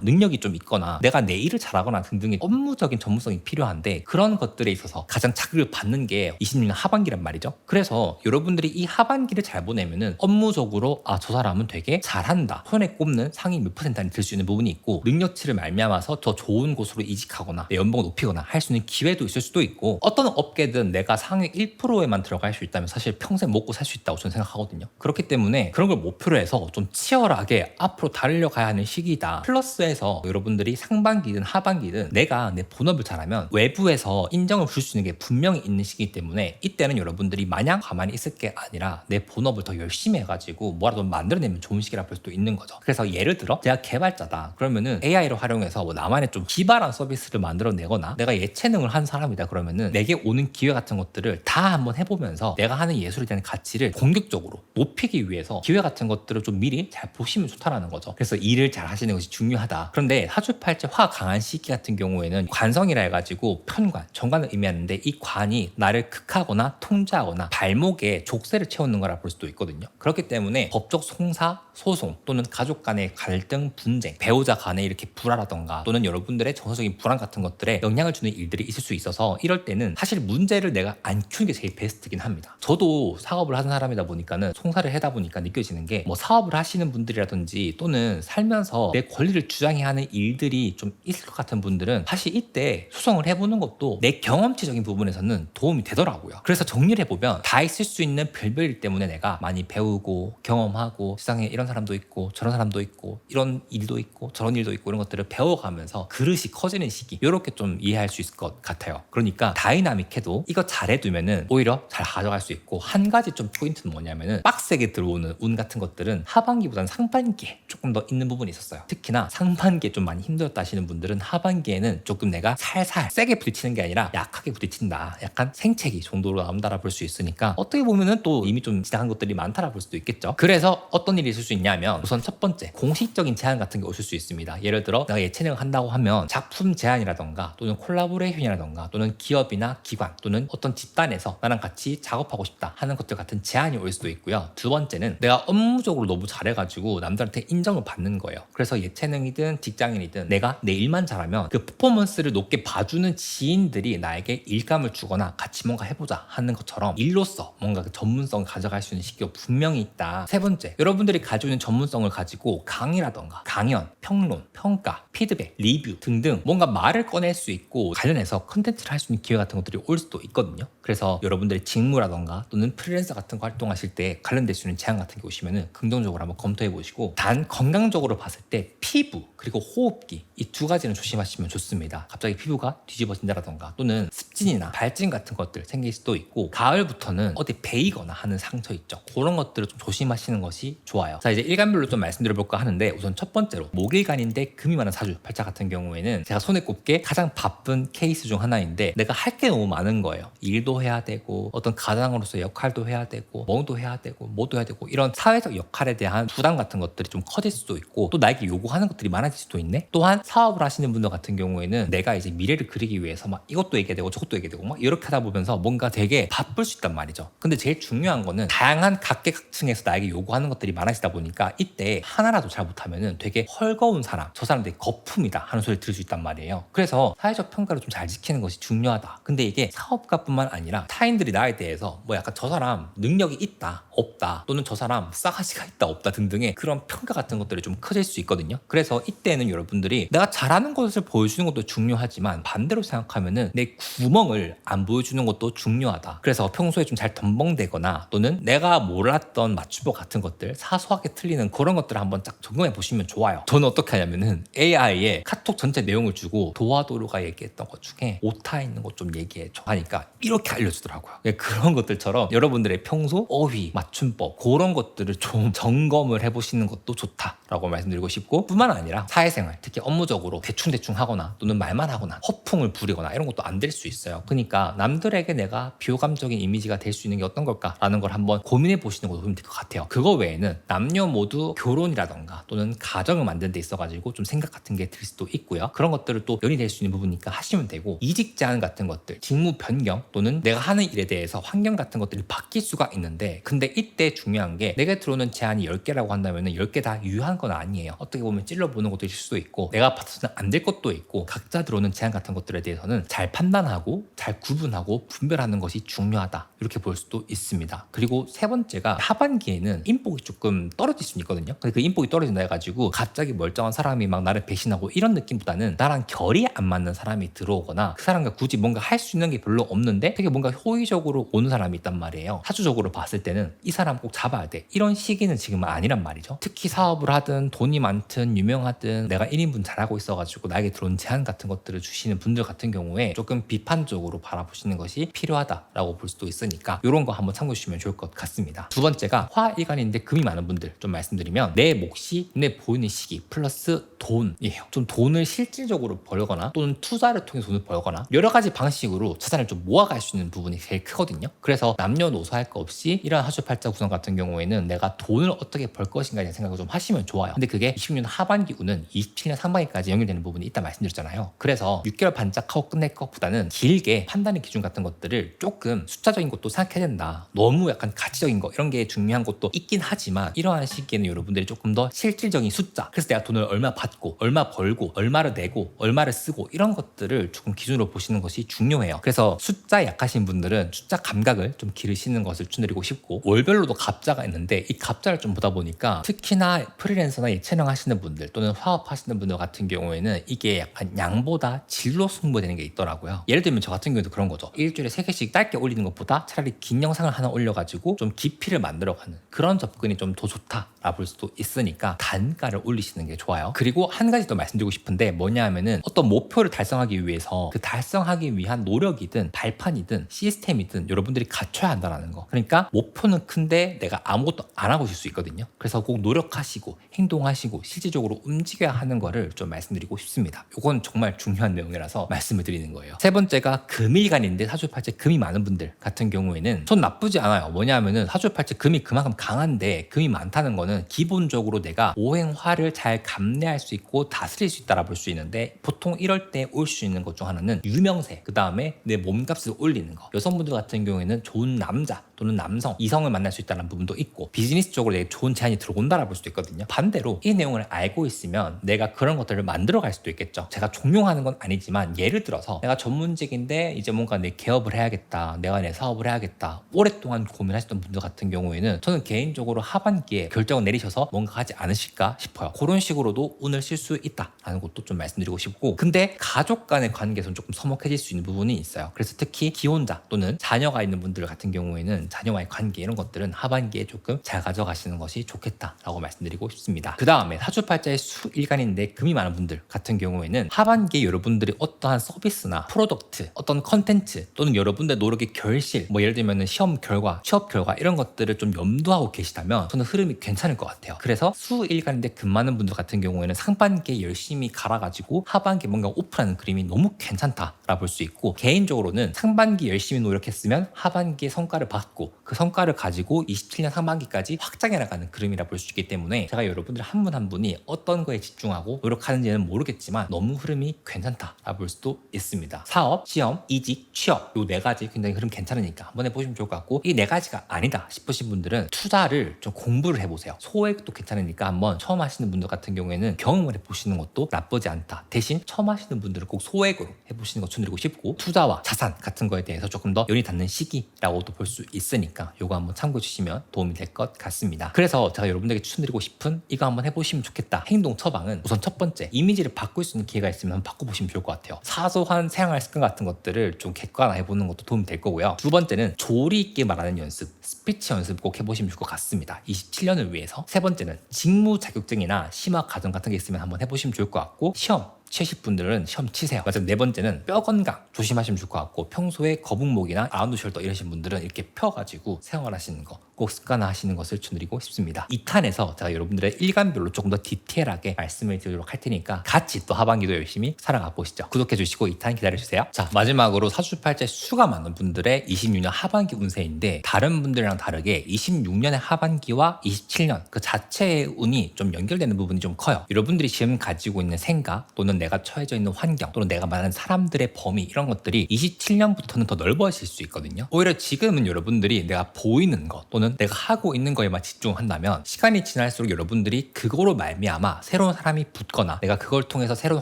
Speaker 1: 능력이 좀 있거나 내가 내 일을 잘하거나 등등의 업무적인 전문성이 필요한데, 그런 것들에 있어서 가장 자극을 받는 게 26년 하반기란 말이죠. 그래서 여러분들이 이 하반기를 잘 보내면은 업무적으로 저 사람은 되게 잘한다, 손에 꼽는 상위 몇 % 안에 들 수 있는 부분이 있고, 능력치를 말미암아서 더 좋은 곳으로 이직하거나 내 연봉을 높이거나 할 수 있는 기회도 있을 수도 있고, 어떤 업계든 내가 상위 1%에만 들어갈 수 있다면 사실 평생 먹고 살 수 있다고 저는 생각하거든요. 그렇기 때문에 그런 걸 목표로 해서 좀 치열하게 앞으로 달려가야 하는 시기다. 플러스해서 여러분들이 상반기든 하반기든 내가 내 본업을 잘하면 외부에서 인정을 줄 수 있는 게 분명히 있는 시기이기 때문에, 이때는 여러분들이 마냥 가만히 있을 게 아니라 내 본업을 더 열심히 해가지고 뭐라도 만들어내면 좋은 시기라 볼 수도 있는 거죠. 그래서 예를 들어 제가 개발자다 그러면은 AI를 활용해서 뭐 나만의 좀 기발한 서비스를 만들어내거나, 내가 예체능을 한 사람이다 그러면은 내게 오는 기회 같은 것들을 다 한번 해보면서 내가 하는 예술에 대한 가치를 공격적으로 높이기 위해서 기회 같은 것들을 좀 미리 잘 보시면 좋다라는 거죠. 그래서 일을 잘 하시는 것이 중요하다. 그런데 사주팔자 화 강한 시기 같은 경우에는 관성이라 해가지고 편관, 정관을 의미하는데, 이 관이 나를 극하거나 통제하거나 발목에 족쇄를 채우는 거라 볼 수도 있거든요. 그렇기 때문에 법적 송사, 소송 또는 가족 간의 갈등, 분쟁, 배우자 간에 이렇게 불화라던가 또는 여러분들의 정서적인 불안 같은 것들에 영향을 주는 일들이 있을 수 있어서, 이럴 때는 사실 문제를 내가 안 키우는 게 제일 베스트긴 합니다. 저도 사업을 하는 사람이다 보니까는 송사를 하다 보니까 느껴지는 게, 뭐 사업을 하시는 분들이라든지 또는 살면서 내 권리를 주장해야 하는 일들이 좀 있을 것 같은 분들은 사실 이때 소송을 해보는 것도 내 경험치적인 부분에서는 도움이 되더라고요. 그래서 정리를 해보면 다 있을 수 있는 별별일 때문에 내가 많이 배우고 경험하고, 세상에 이런 사람도 있고 저런 사람도 있고 이런 일도 있고 저런 일도 있고, 이런 것들을 배워가면서 그릇이 커지는 시기, 이렇게 좀 이해할 수 있을 것 같아요. 그러니까 다이나믹해도 이거 잘해두면은 오히려 잘 가져갈 수 있고, 한 가지 좀 포인트는 뭐냐면은 빡세게 들어오는 운 같은 것들은 하반기보다는 상반기에 조금 더 있는 부분이 있었어요. 특히나 상반기에 좀 많이 힘들었다 하시는 분들은 하반기에는 조금 내가 살살 세게 부딪히는 부딪히는 게 아니라 약하게 부딪힌다. 약간 생채기 정도로 나온다라 볼 수 있으니까 어떻게 보면은 또 이미 좀 지나간 것들이 많다라 볼 수도 있겠죠. 그래서 어떤 일이 있을 수 있냐면 우선 첫 번째 공식적인 제안 같은 게 오실 수 있습니다. 예를 들어 내가 예체능을 한다고 하면 작품 제안이라던가 또는 콜라보레이션이라던가 또는 기업이나 기관 또는 어떤 집단에서 나랑 같이 작업하고 싶다 하는 것들 같은 제안이 올 수도 있고요. 두 번째는 내가 업무적으로 너무 잘해가지고 남들한테 인정을 받는 거예요. 그래서 예체능이든 직장인이든 내가 내 일만 잘하면 그 퍼포먼스를 높게 봐주는 지인들이 나에게 일감을 주거나 같이 뭔가 해보자 하는 것처럼 일로서 뭔가 그 전문성을 가져갈 수 있는 시기가 분명히 있다. 세 번째, 여러분들이 가지고 있는 전문성을 가지고 강의라던가 강연, 평론, 평가, 피드백, 리뷰 등등 뭔가 말을 꺼낼 수 있고 관련해서 컨텐츠를 할 수 있는 기회 같은 것들이 올 수도 있거든요. 그래서 여러분들이 직무라던가 또는 프리랜서 같은 거 활동하실 때 관련될 수 있는 제안 같은 게 오시면은 긍정적으로 한번 검토해 보시고, 단 건강적으로 봤을 때 피부 그리고 호흡기 이 두 가지는 조심하시면 좋습니다. 갑자기 피부가 뒤집어진다라던가 또는 습진이나 발진 같은 것들 생길 수도 있고, 가을부터는 어디 베이거나 하는 상처 있죠. 그런 것들을 좀 조심하시는 것이 좋아요. 자, 이제 일간별로 좀 말씀드려볼까 하는데, 우선 첫 번째로 목일간인데 금이 많은 사주 팔자 같은 경우에는 제가 손에 꼽게 가장 바쁜 케이스 중 하나인데, 내가 할 게 너무 많은 거예요. 일도 해야 되고 어떤 가장으로서 역할도 해야 되고 뭐도 해야 되고 뭐도 해야 되고, 이런 사회적 역할에 대한 부담 같은 것들이 좀 커질 수도 있고, 또 나에게 요구하는 것들이 많아질 수도 있네. 또한 사업을 하시는 분들 같은 경우에는 내가 이제 미래를 그리기 위해서 막 이것도 얘기해야 되고 저것도 얘기해야 되고 막 이렇게 하다 보면서 뭔가 되게 바쁠 수 있단 말이죠. 근데 제일 중요한 거는 다양한 각계각층에서 나에게 요구하는 것들이 많아지다 보니까 이때 하나라도 잘못하면은 되게 헐거운 사람, 저 사람 되게 거품이다 하는 소리를 들을 수 있단 말이에요. 그래서 사회적 평가를 좀 잘 지키는 것이 중요하다. 근데 이게 사업가뿐만 아니라 타인들이 나에 대해서 뭐 약간 저 사람 능력이 있다 없다, 또는 저 사람 싸가지가 있다 없다 등등의 그런 평가 같은 것들이 좀 커질 수 있거든요. 그래서 이때는 여러분들이 내가 잘하는 것을 보여주는 것도 중요하지만 반대로 생각하면은 내 구멍을 안 보여주는 것도 중요하다. 그래서 평소에 좀 잘 덤벙대거나 또는 내가 몰랐던 맞춤법 같은 것들, 사소하게 틀리는 그런 것들을 한번 딱 적용해 보시면 좋아요. 저는 어떻게 하냐면은 AI에 카톡 전체 내용을 주고 도와도로가 얘기했던 것 중에 오타 있는 것 좀 얘기해줘 하니까 이렇게 알려주더라고요. 그런 것들처럼 여러분들의 평소 어휘, 맞춤법 그런 것들을 좀 점검을 해보시는 것도 좋다라고 말씀드리고 싶고, 뿐만 아니라 사회생활, 특히 업무적으로 대충대충 하거나 또는 말만 하거나 허풍을 부리거나 이런 것도 안 될 수 있어요. 그러니까 남들에게 내가 비호감적인 이미지가 될 수 있는 게 어떤 걸까라는 걸 한번 고민해 보시는 것도 도움이 될 것 같아요. 그거 외에는 남녀 모두 결혼이라던가 또는 가정을 만드는 데 있어가지고 좀 생각 같은 게 들 수도 있고요. 그런 것들을 또 연이 될 수 있는 부분이니까 하시면 되고, 이직 제한 같은 것들, 직무 변경 또는 내가 하는 일에 대해서 환경 같은 것들이 바뀔 수가 있는데, 근데 이때 중요한 게 내게 들어오는 제안이 10개라고 한다면 10개 다 유효한 건 아니에요. 어떻게 보면 찔러보는 것도 있을 수도 있고 내가 봐서는 안 될 것도 있고, 각자 들어오는 제안 같은 것들에 대해서는 잘 판단하고 잘 구분하고 분별하는 것이 중요하다, 이렇게 볼 수도 있습니다. 그리고 세 번째가 하반기에는 인복이 조금 떨어질 수 있거든요. 근데 그 인복이 떨어진다 해가지고 갑자기 멀쩡한 사람이 막 나를 배신하고 이런 느낌보다는 나랑 결이 안 맞는 사람이 들어오거나 그 사람과 굳이 뭔가 할 수 있는 게 별로 없는데 되게 뭔가 호의적으로 오는 사람이 있단 말이에요. 사주적으로 봤을 때는 이 사람 꼭 잡아야 돼, 이런 시기는 지금은 아니란 말이죠. 특히 사업을 하든 돈이 많든 유명하든 내가 1인분 잘하고 있어가지고 나에게 들어온 제안 같은 것들을 주시는 분들 같은 경우에 조금 비판적으로 바라보시는 것이 필요하다라고 볼 수도 있으니까 이런 거 한번 참고해 주시면 좋을 것 같습니다. 두 번째가 화일간인데 금이 많은 분들 좀 말씀드리면, 내 몫이 눈에 보이는 시기 플러스 돈이에요. 좀 돈을 실질적으로 벌거나 또는 투자를 통해 돈을 벌거나 여러 가지 방식으로 자산을 좀 모아갈 수 있는 부분이 제일 크거든요. 그래서 남녀노소 할 거 없이 이런 하주팔자 구성 같은 경우에는 내가 돈을 어떻게 벌 것인가에 대한 생각을 좀 하시면 좋아요. 근데 그게 26년 하반기 운은 27년 상반기까지 연결되는 부분이 있다 말씀드렸잖아요. 그래서 6개월 반짝하고 끝낼 것보다는 길게 판단의 기준 같은 것들을 조금 숫자적인 것도 생각해야 된다, 너무 약간 가치적인 거 이런 게 중요한 것도 있긴 하지만 이러한 시기에는 여러분들이 조금 더 실질적인 숫자, 그래서 내가 돈을 얼마 받고 얼마 벌고 얼마를 내고 얼마를 쓰고 이런 것들을 조금 기준으로 보시는 것이 중요해요. 그래서 숫자 약하신 분들은 숫자 감각을 좀 기르시는 것을 추천드리고 싶고, 월별로도 갑자가 있는데 이 갑자를 좀 보다 보니까 특히나 프리랜서나 예체능 하시는 분들 또는 사업 하시는 분들 같은 경우에는 이게 약간 양보다 질로 승부되는 게 있더라고요. 예를 들면 저 같은 경우도 그런 거죠. 일주일에 3개씩 짧게 올리는 것보다 차라리 긴 영상을 하나 올려가지고 좀 깊이를 만들어가는 그런 접근이 좀 더 좋다라 볼 수도 있으니까 단가를 올리시는 게 좋아요. 그리고 그리고 한 가지 더 말씀드리고 싶은데 뭐냐 하면은 어떤 목표를 달성하기 위해서 그 달성하기 위한 노력이든 발판이든 시스템이든 여러분들이 갖춰야 한다는 거. 그러니까 목표는 큰데 내가 아무것도 안 하고 있을 수 있거든요. 그래서 꼭 노력하시고 행동하시고 실질적으로 움직여야 하는 거를 좀 말씀드리고 싶습니다. 이건 정말 중요한 내용이라서 말씀을 드리는 거예요. 세 번째가 금일간인데 사주팔자 금이 많은 분들 같은 경우에는 전 나쁘지 않아요. 뭐냐 하면은 사주팔자 금이 그만큼 강한데 금이 많다는 거는 기본적으로 내가 오행화를 잘 감내할 수 있고 다스릴 수 있다라 볼 수 있는데, 보통 이럴 때 올 수 있는 것 중 하나는 유명세, 그 다음에 내 몸값을 올리는 거. 여성분들 같은 경우에는 좋은 남자 또는 남성, 이성을 만날 수 있다는 부분도 있고, 비즈니스 쪽으로 내게 좋은 제안이 들어온다라 볼 수도 있거든요. 반대로 이 내용을 알고 있으면 내가 그런 것들을 만들어 갈 수도 있겠죠. 제가 종용하는 건 아니지만 예를 들어서 내가 전문직인데 이제 뭔가 내 개업을 해야겠다, 내가 내 사업을 해야겠다, 오랫동안 고민하셨던 분들 같은 경우에는 저는 개인적으로 하반기에 결정을 내리셔서 뭔가 하지 않으실까 싶어요. 그런 식으로도 운을 쓸 수 있다라는 것도 좀 말씀드리고 싶고, 근데 가족 간의 관계에서는 조금 서먹해질 수 있는 부분이 있어요. 그래서 특히 기혼자 또는 자녀가 있는 분들 같은 경우에는 자녀와의 관계 이런 것들은 하반기에 조금 잘 가져가시는 것이 좋겠다라고 말씀드리고 싶습니다. 그 다음에 사주팔자의 수일간인데 금이 많은 분들 같은 경우에는 하반기에 여러분들이 어떠한 서비스나 프로덕트, 어떤 컨텐츠 또는 여러분들 노력의 결실, 뭐 예를 들면 시험 결과, 취업 결과 이런 것들을 좀 염두하고 계시다면 저는 흐름이 괜찮을 것 같아요. 그래서 수일간인데 금 많은 분들 같은 경우에는 상반기에 열심히 갈아가지고 하반기에 뭔가 오픈하는 그림이 너무 괜찮다라 볼 수 있고, 개인적으로는 상반기 열심히 노력했으면 하반기에 성과를 받고 그 성과를 가지고 27년 상반기까지 확장해 나가는 그림이라 볼 수 있기 때문에 제가 여러분들 한 분 한 분이 어떤 거에 집중하고 노력하는지는 모르겠지만 너무 흐름이 괜찮다라 볼 수도 있습니다. 사업, 시험, 이직, 취업 요 네 가지 굉장히 흐름 괜찮으니까 한번 해보시면 좋을 것 같고, 이 네 가지가 아니다 싶으신 분들은 투자를 좀 공부를 해보세요. 소액도 괜찮으니까 한번 처음 하시는 분들 같은 경우에는 경험을 해보시는 것도 나쁘지 않다. 대신 처음 하시는 분들은 꼭 소액으로 해보시는 거 추천드리고 싶고, 투자와 자산 같은 거에 대해서 조금 더 연이 닿는 시기라고도 볼 수 있으니까 요거 한번 참고해 주시면 도움이 될 것 같습니다. 그래서 제가 여러분들에게 추천드리고 싶은 이거 한번 해보시면 좋겠다 행동 처방은, 우선 첫 번째, 이미지를 바꿀 수 있는 기회가 있으면 한번 바꿔보시면 좋을 것 같아요. 사소한 생활 습관 같은 것들을 좀 객관화해보는 것도 도움이 될 거고요. 두 번째는 조리 있게 말하는 연습, 스피치 연습 꼭 해보시면 좋을 것 같습니다. 27년을 위해서. 세 번째는 직무 자격증이나 심화 과정 같은 게 있으면 한번 해보시면 좋을 것 같고, 시험 치실 분들은 시험 치세요. 마지막 네 번째는 뼈 건강 조심하시면 좋을 것 같고, 평소에 거북목이나 아웃 숄더 이러신 분들은 이렇게 펴가지고 생활하시는 거 꼭 습관화하시는 것을 추천드리고 싶습니다. 2탄에서 제가 여러분들의 일간별로 조금 더 디테일하게 말씀을 드리도록 할 테니까 같이 또 하반기도 열심히 살아가 보시죠. 구독해 주시고 2탄 기다려주세요. 자, 마지막으로 사주팔자에 수가 많은 분들의 26년 하반기 운세인데, 다른 분들이랑 다르게 26년의 하반기와 27년 그 자체의 운이 좀 연결되는 부분이 좀 커요. 여러분들이 지금 가지고 있는 생각 또는 내가 처해져 있는 환경 또는 내가 말하는 사람들의 범위, 이런 것들이 27년부터는 더 넓어질 수 있거든요. 오히려 지금은 여러분들이 내가 보이는 것 또는 내가 하고 있는 거에만 집중한다면, 시간이 지날수록 여러분들이 그거로 말미암아 새로운 사람이 붙거나 내가 그걸 통해서 새로운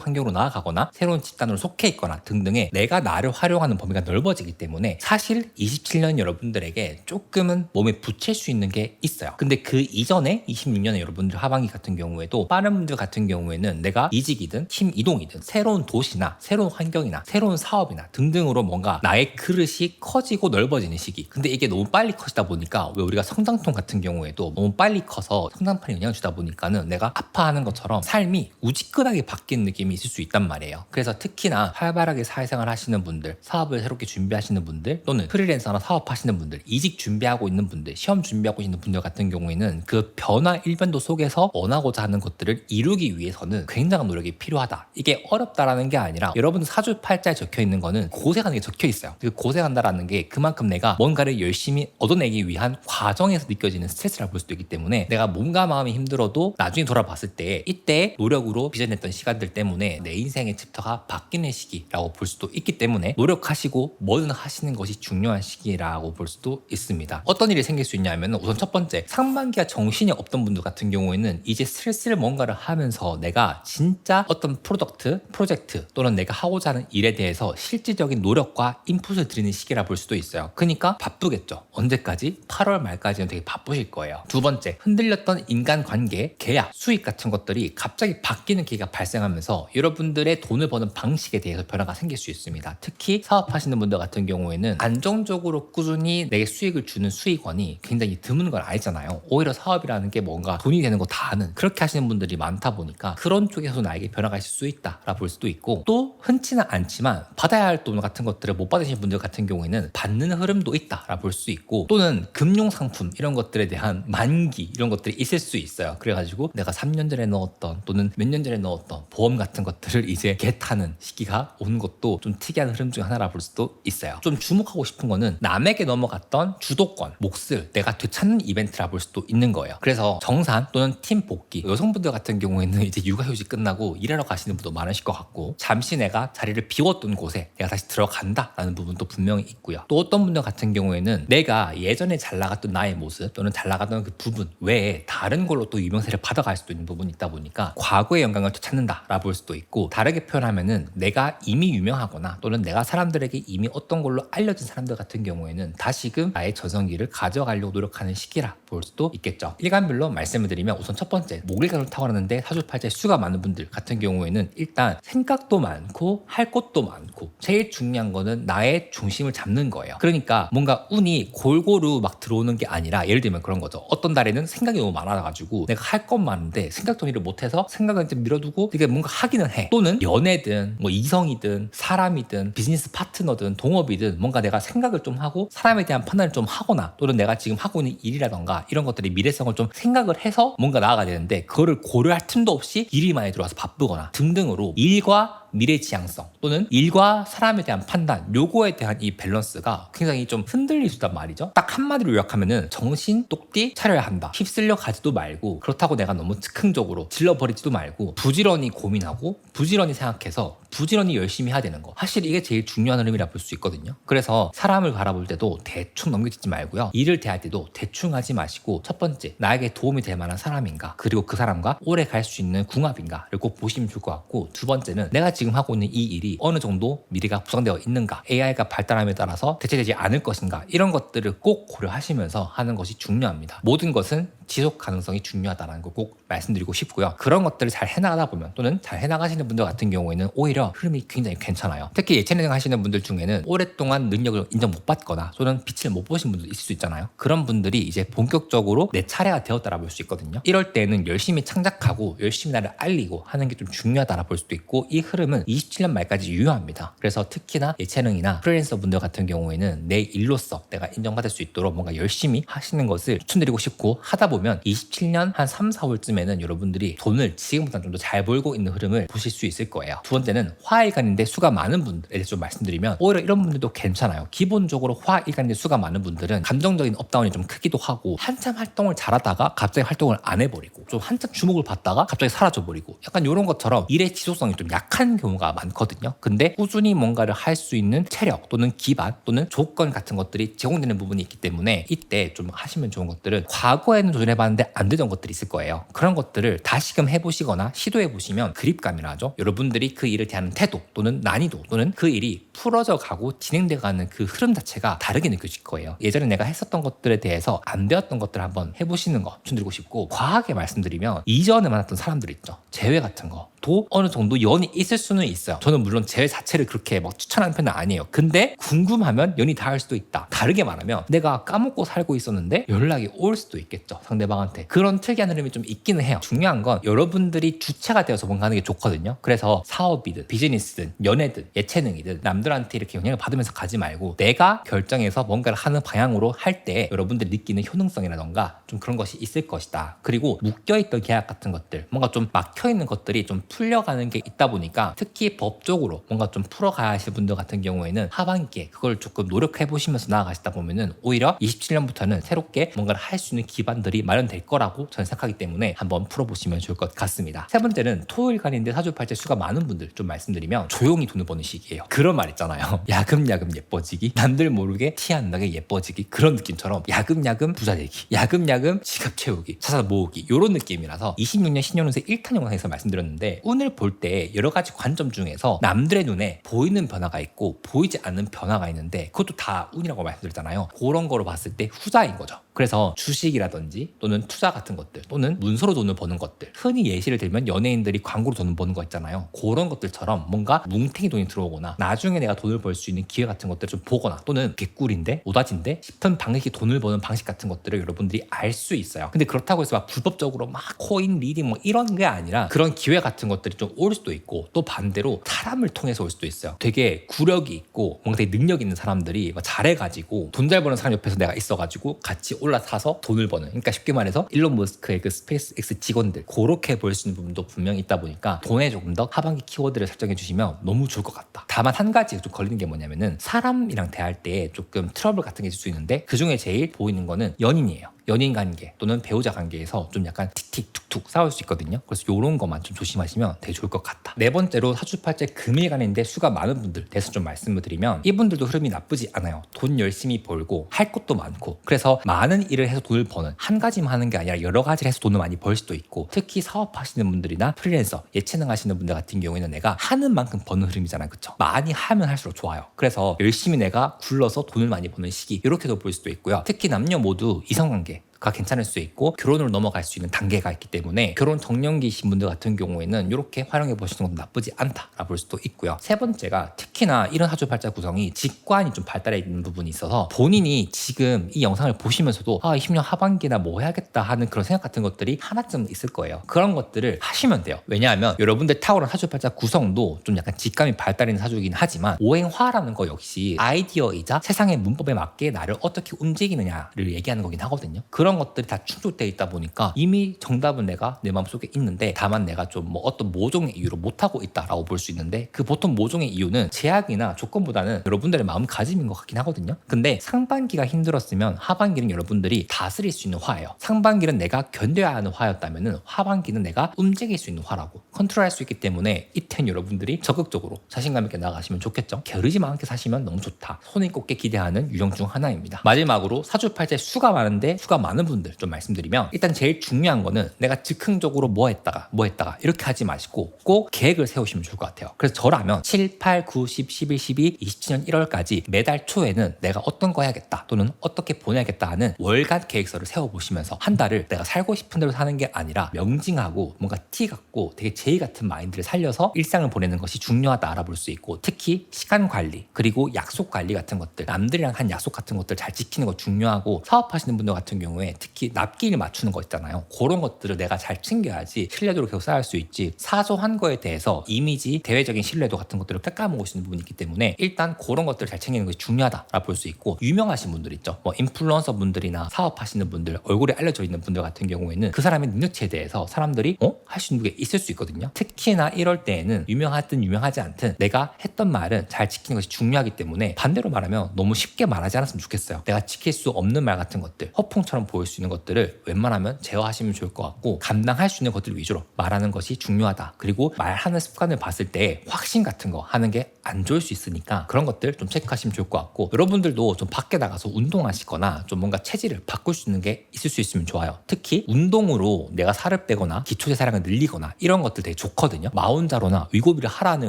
Speaker 1: 환경으로 나아가거나 새로운 집단으로 속해 있거나 등등의 내가 나를 활용하는 범위가 넓어지기 때문에 사실 27년 여러분들에게 조금은 몸에 붙일 수 있는 게 있어요. 근데 그 이전에 26년에 여러분들 하반기 같은 경우에도, 빠른 분들 같은 경우에는 내가 이직이든 팀 이동이든 새로운 도시나 새로운 환경이나 새로운 사업이나 등등으로 뭔가 나의 그릇이 커지고 넓어지는 시기. 근데 이게 너무 빨리 커지다 보니까, 왜 우리가 성장통 같은 경우에도 너무 빨리 커서 성장판에 영향을 주다 보니까는 내가 아파하는 것처럼 삶이 우지끈하게 바뀌는 느낌이 있을 수 있단 말이에요. 그래서 특히나 활발하게 사회생활 하시는 분들, 사업을 새롭게 준비하시는 분들 또는 프리랜서나 사업하시는 분들, 이직 준비하고 있는 분들, 시험 준비하고 있는 분들 같은 경우에는 그 변화 일변도 속에서 원하고자 하는 것들을 이루기 위해서는 굉장한 노력이 필요하다. 이게 어렵다라는 게 아니라, 여러분 사주팔자에 적혀 있는 거는 고생하는 게 적혀 있어요. 그 고생한다라는 게 그만큼 내가 뭔가를 열심히 얻어내기 위한 과정에서 느껴지는 스트레스라고 볼 수도 있기 때문에, 내가 몸과 마음이 힘들어도 나중에 돌아봤을 때 이때 노력으로 빚어냈던 시간들 때문에 내 인생의 챕터가 바뀌는 시기라고 볼 수도 있기 때문에, 노력하시고 뭐든 하시는 것이 중요한 시기라고 볼 수도 있습니다. 어떤 일이 생길 수 있냐면, 우선 첫 번째, 상반기가 정신이 없던 분들 같은 경우에는 이제 슬슬 뭔가를 하면서 내가 진짜 어떤 프로덕트, 프로젝트 또는 내가 하고자 하는 일에 대해서 실질적인 노력과 인풋을 드리는 시기라 볼 수도 있어요. 그러니까 바쁘겠죠. 언제까지? 8월 말까지는 되게 바쁘실 거예요. 두 번째, 흔들렸던 인간관계, 계약, 수익 같은 것들이 갑자기 바뀌는 기회가 발생하면서 여러분들의 돈을 버는 방식에 대해서 변화가 생길 수 있습니다. 특히 사업하시는 분들 같은 경우에는 안정적으로 꾸준히 내 수익을 주는 수익원이 굉장히 드문 걸 알잖아요. 오히려 사업이라는 게 뭔가 돈이 되는 거 다 아는, 그렇게 하시는 분들이 많다 보니까 그런 쪽에서 나에게 변화가 있을 수 있다라 볼 수도 있고, 또 흔치는 않지만 받아야 할 돈 같은 것들을 못 받으시는 분들 같은 경우에는 받는 흐름도 있다라 볼 수 있고, 또는 금융상품 이런 것들에 대한 만기 이런 것들이 있을 수 있어요. 그래가지고 내가 3년 전에 넣었던 또는 몇 년 전에 넣었던 보험 같은 것들을 이제 개타는 시기가 오는 것도 좀 특이한 흐름 중 하나라 볼 수도 있어요. 좀 주목하고 싶은 거는 남에게 넘어갔던 주도권, 몫을 내가 되찾는 이벤트라 볼 수도 있는 거예요. 그래서 정산 또는 팀 복귀, 여성분들 같은 경우에는 이제 육아휴직 끝나고 일하러 가시는 분도 많으실 것 같고, 잠시 내가 자리를 비웠던 곳에 내가 다시 들어간다라는 부분도 분명히 있고요. 또 어떤 분들 같은 경우에는 내가 예전에 잘 나갔던 나의 모습 또는 잘 나갔던 그 부분 외에 다른 걸로 또 유명세를 받아갈 수도 있는 부분이 있다 보니까 과거의 영광을 되찾는다라 볼 수도 있고, 다르게 표현하면은 내가 이미 유명하거나 또는 내가 사람들에게 이미 어떤 걸로 알려진 사람들 같은 경우에는 다시금 나의 전성기를 가져가려고 노력하는 시기라 볼 수도 있겠죠. 일간별로 말씀을 드리면, 우선 첫 번째, 목일간을 타고났는데 사주팔자에 수가 많은 분들 같은 경우에는 일단 생각도 많고 할 것도 많고, 제일 중요한 거는 나의 중심을 잡는 거예요. 그러니까 뭔가 운이 골고루 막 들어오는 게 아니라, 예를 들면 그런 거죠. 어떤 달에는 생각이 너무 많아가지고 내가 할 건 많은데 생각 정리를 못해서 생각을 이제 밀어두고 이게 뭔가 하기는 해. 또는 연애든 뭐 이성이든 사람이든 비즈니스 파트너든 동업이든 뭔가 내가 생각을 좀 하고 사람에 대한 판단을 좀 하거나, 또는 내가 지금 하고 있는 일이라던가 이런 것들이 미래성을 좀 생각을 해서 뭔가 나아가야 되는데, 그거를 고려할 틈도 없이 일이 많이 들어와서 바쁘거나 등등으로 일과 미래 지향성 또는 일과 사람에 대한 판단, 요거에 대한 이 밸런스가 굉장히 좀 흔들릴 수 있단 말이죠. 딱 한마디로 요약하면은 정신 똑띠 차려야 한다. 휩쓸려 가지도 말고, 그렇다고 내가 너무 즉흥적으로 질러버리지도 말고, 부지런히 고민하고 부지런히 생각해서 부지런히 열심히 해야 되는 거, 사실 이게 제일 중요한 흐름이라 볼 수 있거든요. 그래서 사람을 바라볼 때도 대충 넘겨짓지 말고요, 일을 대할 때도 대충 하지 마시고, 첫 번째, 나에게 도움이 될 만한 사람인가, 그리고 그 사람과 오래 갈 수 있는 궁합인가를 꼭 보시면 좋을 것 같고, 두 번째는 내가 지금 하고 있는 이 일이 어느 정도 미래가 구성되어 있는가, AI가 발달함에 따라서 대체되지 않을 것인가, 이런 것들을 꼭 고려하시면서 하는 것이 중요합니다. 모든 것은 지속 가능성이 중요하다는 거 꼭 말씀드리고 싶고요. 그런 것들을 잘 해나가다 보면, 또는 잘 해나가시는 분들 같은 경우에는 오히려 흐름이 굉장히 괜찮아요. 특히 예체능 하시는 분들 중에는 오랫동안 능력을 인정 못 받거나 또는 빛을 못 보신 분도 있을 수 있잖아요. 그런 분들이 이제 본격적으로 내 차례가 되었다라 볼 수 있거든요. 이럴 때는 열심히 창작하고 열심히 나를 알리고 하는 게 좀 중요하다라 볼 수도 있고, 이 흐름은 27년 말까지 유효합니다. 그래서 특히나 예체능이나 프리랜서 분들 같은 경우에는 내 일로서 내가 인정받을 수 있도록 뭔가 열심히 하시는 것을 추천드리고 싶고, 하다 보면 27년 한 3, 4월쯤에는 여러분들이 돈을 지금보다 좀 더 잘 벌고 있는 흐름을 보실 수 있을 거예요. 두 번째는 화일간인데 수가 많은 분들에 대해서 좀 말씀드리면, 오히려 이런 분들도 괜찮아요. 기본적으로 화일간인데 수가 많은 분들은 감정적인 업다운이 좀 크기도 하고, 한참 활동을 잘하다가 갑자기 활동을 안 해버리고, 좀 한참 주목을 받다가 갑자기 사라져버리고, 약간 이런 것처럼 일의 지속성이 좀 약한 경우가 많거든요. 근데 꾸준히 뭔가를 할 수 있는 체력 또는 기반 또는 조건 같은 것들이 제공되는 부분이 있기 때문에, 이때 좀 하시면 좋은 것들은, 과거에는 도전해봤는데 안 되던 것들이 있을 거예요. 그런 것들을 다시금 해보시거나 시도해보시면 그립감이라죠. 여러분들이 그 일을 대하는 태도 또는 난이도 또는 그 일이 풀어져 가고 진행돼가는 그 흐름 자체가 다르게 느껴질 거예요. 예전에 내가 했었던 것들에 대해서 안 배웠던 것들을 한번 해보시는 거 추천드리고 싶고, 과하게 말씀드리면 이전에 만났던 사람들 있죠. 재회 같은 거 도 어느 정도 연이 있을 수는 있어요. 저는 물론 재회 자체를 그렇게 막 추천하는 편은 아니에요. 근데 궁금하면 연이 닿을 수도 있다. 다르게 말하면 내가 까먹고 살고 있었는데 연락이 올 수도 있겠죠, 상대방한테. 그런 특이한 흐름이 좀 있기는 해요. 중요한 건 여러분들이 주체가 되어서 뭔가 하는 게 좋거든요. 그래서 사업이든 비즈니스든 연애든 예체능이든 남들한테 이렇게 영향을 받으면서 가지 말고, 내가 결정해서 뭔가를 하는 방향으로 할 때 여러분들이 느끼는 효능성이라던가 좀 그런 것이 있을 것이다. 그리고 묶여있던 계약 같은 것들, 뭔가 좀 막혀있는 것들이 좀 풀려가는 게 있다 보니까, 특히 법적으로 뭔가 좀 풀어가야 하실 분들 같은 경우에는 하반기에 그걸 조금 노력해 보시면서 나아가시다 보면은 오히려 27년부터는 새롭게 뭔가를 할 수 있는 기반들이 마련될 거라고 저는 생각하기 때문에 한번 풀어보시면 좋을 것 같습니다. 세 번째는 토일간인데 사주팔자 수가 많은 분들 좀 말씀드리면, 조용히 돈을 버는 시기예요. 그런 말 있잖아요. 야금야금 예뻐지기, 남들 모르게 티 안 나게 예뻐지기, 그런 느낌처럼 야금야금 부자 되기, 야금야금 지갑 채우기, 자산 모으기, 이런 느낌이라서 26년 신년운세 1탄 영상에서 말씀드렸는데, 운을 볼 때 여러 가지 관점 중에서 남들의 눈에 보이는 변화가 있고 보이지 않는 변화가 있는데, 그것도 다 운이라고 말씀드렸잖아요. 그런 거로 봤을 때 후자인 거죠. 그래서 주식이라든지 또는 투자 같은 것들 또는 문서로 돈을 버는 것들, 흔히 예시를 들면 연예인들이 광고로 돈을 버는 거 있잖아요. 그런 것들처럼 뭔가 뭉탱이 돈이 들어오거나 나중에 내가 돈을 벌 수 있는 기회 같은 것들을 좀 보거나 또는 개꿀인데 오다진데 싶은 방식이 돈을 버는 방식 같은 것들을 여러분들이 알 수 있어요. 근데 그렇다고 해서 막 불법적으로 막 코인 리딩 뭐 이런 게 아니라 그런 기회 같은 것들이 좀 올 수도 있고, 또 반대로 사람을 통해서 올 수도 있어요. 되게 구력이 있고 뭔가 되게 능력 있는 사람들이 막 잘해가지고 돈 잘 버는 사람 옆에서 내가 있어가지고 같이 올라타서 돈을 버는, 그러니까 쉽게 말해서 일론 머스크의 그 스페이스X 직원들, 그렇게 볼 수 있는 부분도 분명히 있다 보니까 돈에 조금 더 하반기 키워드를 설정해 주시면 너무 좋을 것 같다. 다만 한 가지 좀 걸리는 게 뭐냐면은 사람이랑 대할 때 조금 트러블 같은 게 있을 수 있는데, 그 중에 제일 보이는 거는 연인이에요. 연인 관계 또는 배우자 관계에서 좀 약간 틱틱 툭툭 싸울 수 있거든요. 그래서 이런 것만 좀 조심하시면 되게 좋을 것 같다. 네 번째로 사주팔자 금일간인데 수가 많은 분들 대해서 좀 말씀을 드리면, 이분들도 흐름이 나쁘지 않아요. 돈 열심히 벌고 할 것도 많고, 그래서 많은 일을 해서 돈을 버는, 한 가지만 하는 게 아니라 여러 가지를 해서 돈을 많이 벌 수도 있고, 특히 사업하시는 분들이나 프리랜서, 예체능 하시는 분들 같은 경우에는 내가 하는 만큼 버는 흐름이잖아요. 그쵸? 많이 하면 할수록 좋아요. 그래서 열심히 내가 굴러서 돈을 많이 버는 시기, 이렇게도 볼 수도 있고요. 특히 남녀 모두 이성관계 가 괜찮을 수 있고 결혼으로 넘어갈 수 있는 단계가 있기 때문에 결혼 정년기이신 분들 같은 경우에는 이렇게 활용해 보시는 것도 나쁘지 않다라 볼 수도 있고요. 세 번째가 특히나 이런 사주팔자 구성이 직관이 좀 발달해 있는 부분이 있어서 본인이 지금 이 영상을 보시면서도 20년 하반기나 뭐 해야겠다 하는 그런 생각 같은 것들이 하나쯤 있을 거예요. 그런 것들을 하시면 돼요. 왜냐하면 여러분들 탁월한 사주팔자 구성도 좀 약간 직감이 발달해 있는 사주이긴 하지만, 오행화라는 거 역시 아이디어이자 세상의 문법에 맞게 나를 어떻게 움직이느냐를 얘기하는 거긴 하거든요. 그런 것들이 다 충족되어 있다 보니까 이미 정답은 내가 내 마음속에 있는데, 다만 내가 좀 뭐 어떤 모종의 이유로 못하고 있다라고 볼 수 있는데, 그 보통 모종의 이유는 제약이나 조건보다는 여러분들의 마음가짐인 것 같긴 하거든요. 근데 상반기가 힘들었으면 하반기는 여러분들이 다스릴 수 있는 화예요. 상반기는 내가 견뎌야 하는 화였다면 하반기는 내가 움직일 수 있는 화라고, 컨트롤할 수 있기 때문에 이땐 여러분들이 적극적으로 자신감 있게 나아가시면 좋겠죠. 게으르지만 않게 사시면 너무 좋다. 손에 꼽게 기대하는 유형 중 하나입니다. 마지막으로 사주팔자에 수가 많은데 수가 많은 분들 좀 말씀드리면, 일단 제일 중요한 거는 내가 즉흥적으로 뭐 했다가 이렇게 하지 마시고 꼭 계획을 세우시면 좋을 것 같아요. 그래서 저라면 7, 8, 9, 10, 11, 12, 27년 1월까지 매달 초에는 내가 어떤 거 해야겠다 또는 어떻게 보내야겠다 하는 월간 계획서를 세워보시면서 한 달을 내가 살고 싶은 대로 사는 게 아니라 명징하고 뭔가 티 같고 되게 제의 같은 마인드를 살려서 일상을 보내는 것이 중요하다 알아볼 수 있고, 특히 시간 관리 그리고 약속 관리 같은 것들, 남들이랑 한 약속 같은 것들 잘 지키는 거 중요하고, 사업하시는 분들 같은 경우에 특히 납기를 맞추는 거 있잖아요. 그런 것들을 내가 잘 챙겨야지 신뢰도를 계속 쌓을 수 있지, 사소한 거에 대해서 이미지, 대외적인 신뢰도 같은 것들을 깎아먹을 수 있는 부분이 있기 때문에 일단 그런 것들을 잘 챙기는 것이 중요하다라고 볼 수 있고, 유명하신 분들 있죠. 뭐 인플루언서 분들이나 사업하시는 분들, 얼굴에 알려져 있는 분들 같은 경우에는 그 사람의 능력치에 대해서 사람들이 할 수 있는 게 있을 수 있거든요. 특히나 이럴 때에는 유명하든 유명하지 않든 내가 했던 말은 잘 지키는 것이 중요하기 때문에, 반대로 말하면 너무 쉽게 말하지 않았으면 좋겠어요. 내가 지킬 수 없는 말 같은 것들, 허풍처럼 보일 수 있는 것들을 웬만하면 제어하시면 좋을 것 같고, 감당할 수 있는 것들 위주로 말하는 것이 중요하다. 그리고 말하는 습관을 봤을 때 확신 같은 거 하는 게 안 좋을 수 있으니까 그런 것들 좀 체크하시면 좋을 것 같고, 여러분들도 좀 밖에 나가서 운동하시거나 좀 뭔가 체질을 바꿀 수 있는 게 있을 수 있으면 좋아요. 특히 운동으로 내가 살을 빼거나 기초대사량을 늘리거나 이런 것들 되게 좋거든요. 마운자로나 위고비를 하라는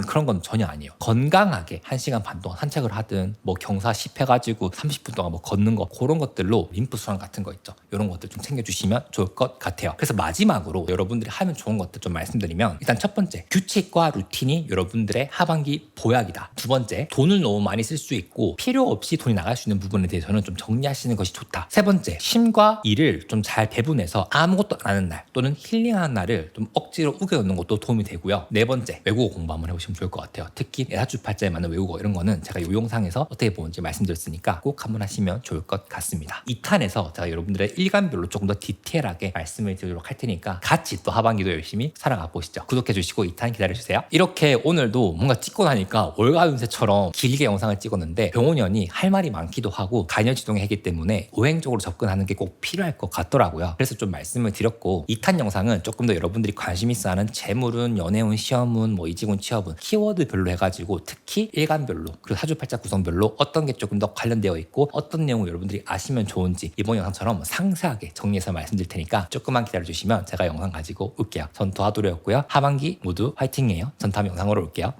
Speaker 1: 그런 건 전혀 아니에요. 건강하게 1시간 반 동안 산책을 하든 뭐 경사 10 해가지고 30분 동안 뭐 걷는 거, 그런 것들로 림프 순환 같은 거 있죠. 이런 것들 좀 챙겨주시면 좋을 것 같아요. 그래서 마지막으로 여러분들이 하면 좋은 것들 좀 말씀드리면, 일단 첫 번째, 규칙과 루틴이 여러분들의 하반기 보약이다. 두 번째, 돈을 너무 많이 쓸 수 있고 필요 없이 돈이 나갈 수 있는 부분에 대해서는 좀 정리하시는 것이 좋다. 세 번째, 쉼과 일을 좀 잘 배분해서 아무것도 안 하는 날 또는 힐링하는 날을 좀 억지로 우겨놓는 것도 도움이 되고요. 네 번째, 외국어 공부 한번 해보시면 좋을 것 같아요. 특히 사주팔자에 맞는 외국어, 이런 거는 제가 이 영상에서 어떻게 보는지 말씀드렸으니까 꼭 한번 하시면 좋을 것 같습니다. 2탄에서 제가 여러분들의 일간별로 조금 더 디테일하게 말씀을 드리도록 할 테니까 같이 또 하반기도 열심히 살아가 보시죠. 구독해 주시고 2탄 기다려주세요. 이렇게 오늘도 뭔가 찍고 나니까 월가 운세처럼 길게 영상을 찍었는데, 병원연이 할 말이 많기도 하고 간여지동의 해기 때문에 오행적으로 접근하는 게 꼭 필요할 것 같더라고요. 그래서 좀 말씀을 드렸고, 2탄 영상은 조금 더 여러분들이 관심 있어 하는 재물운, 연애운, 시험운, 뭐 이직운, 취업운 키워드별로 해가지고 특히 일간별로 그리고 사주팔자 구성별로 어떤 게 조금 더 관련되어 있고 어떤 내용을 여러분들이 아시면 좋은지 이번 영상처럼 상세하게 정리해서 말씀드릴 테니까 조금만 기다려주시면 제가 영상 가지고 올게요. 전 도하도르였고요. 하반기 모두 화이팅이에요. 전 다음 영상으로 올게요.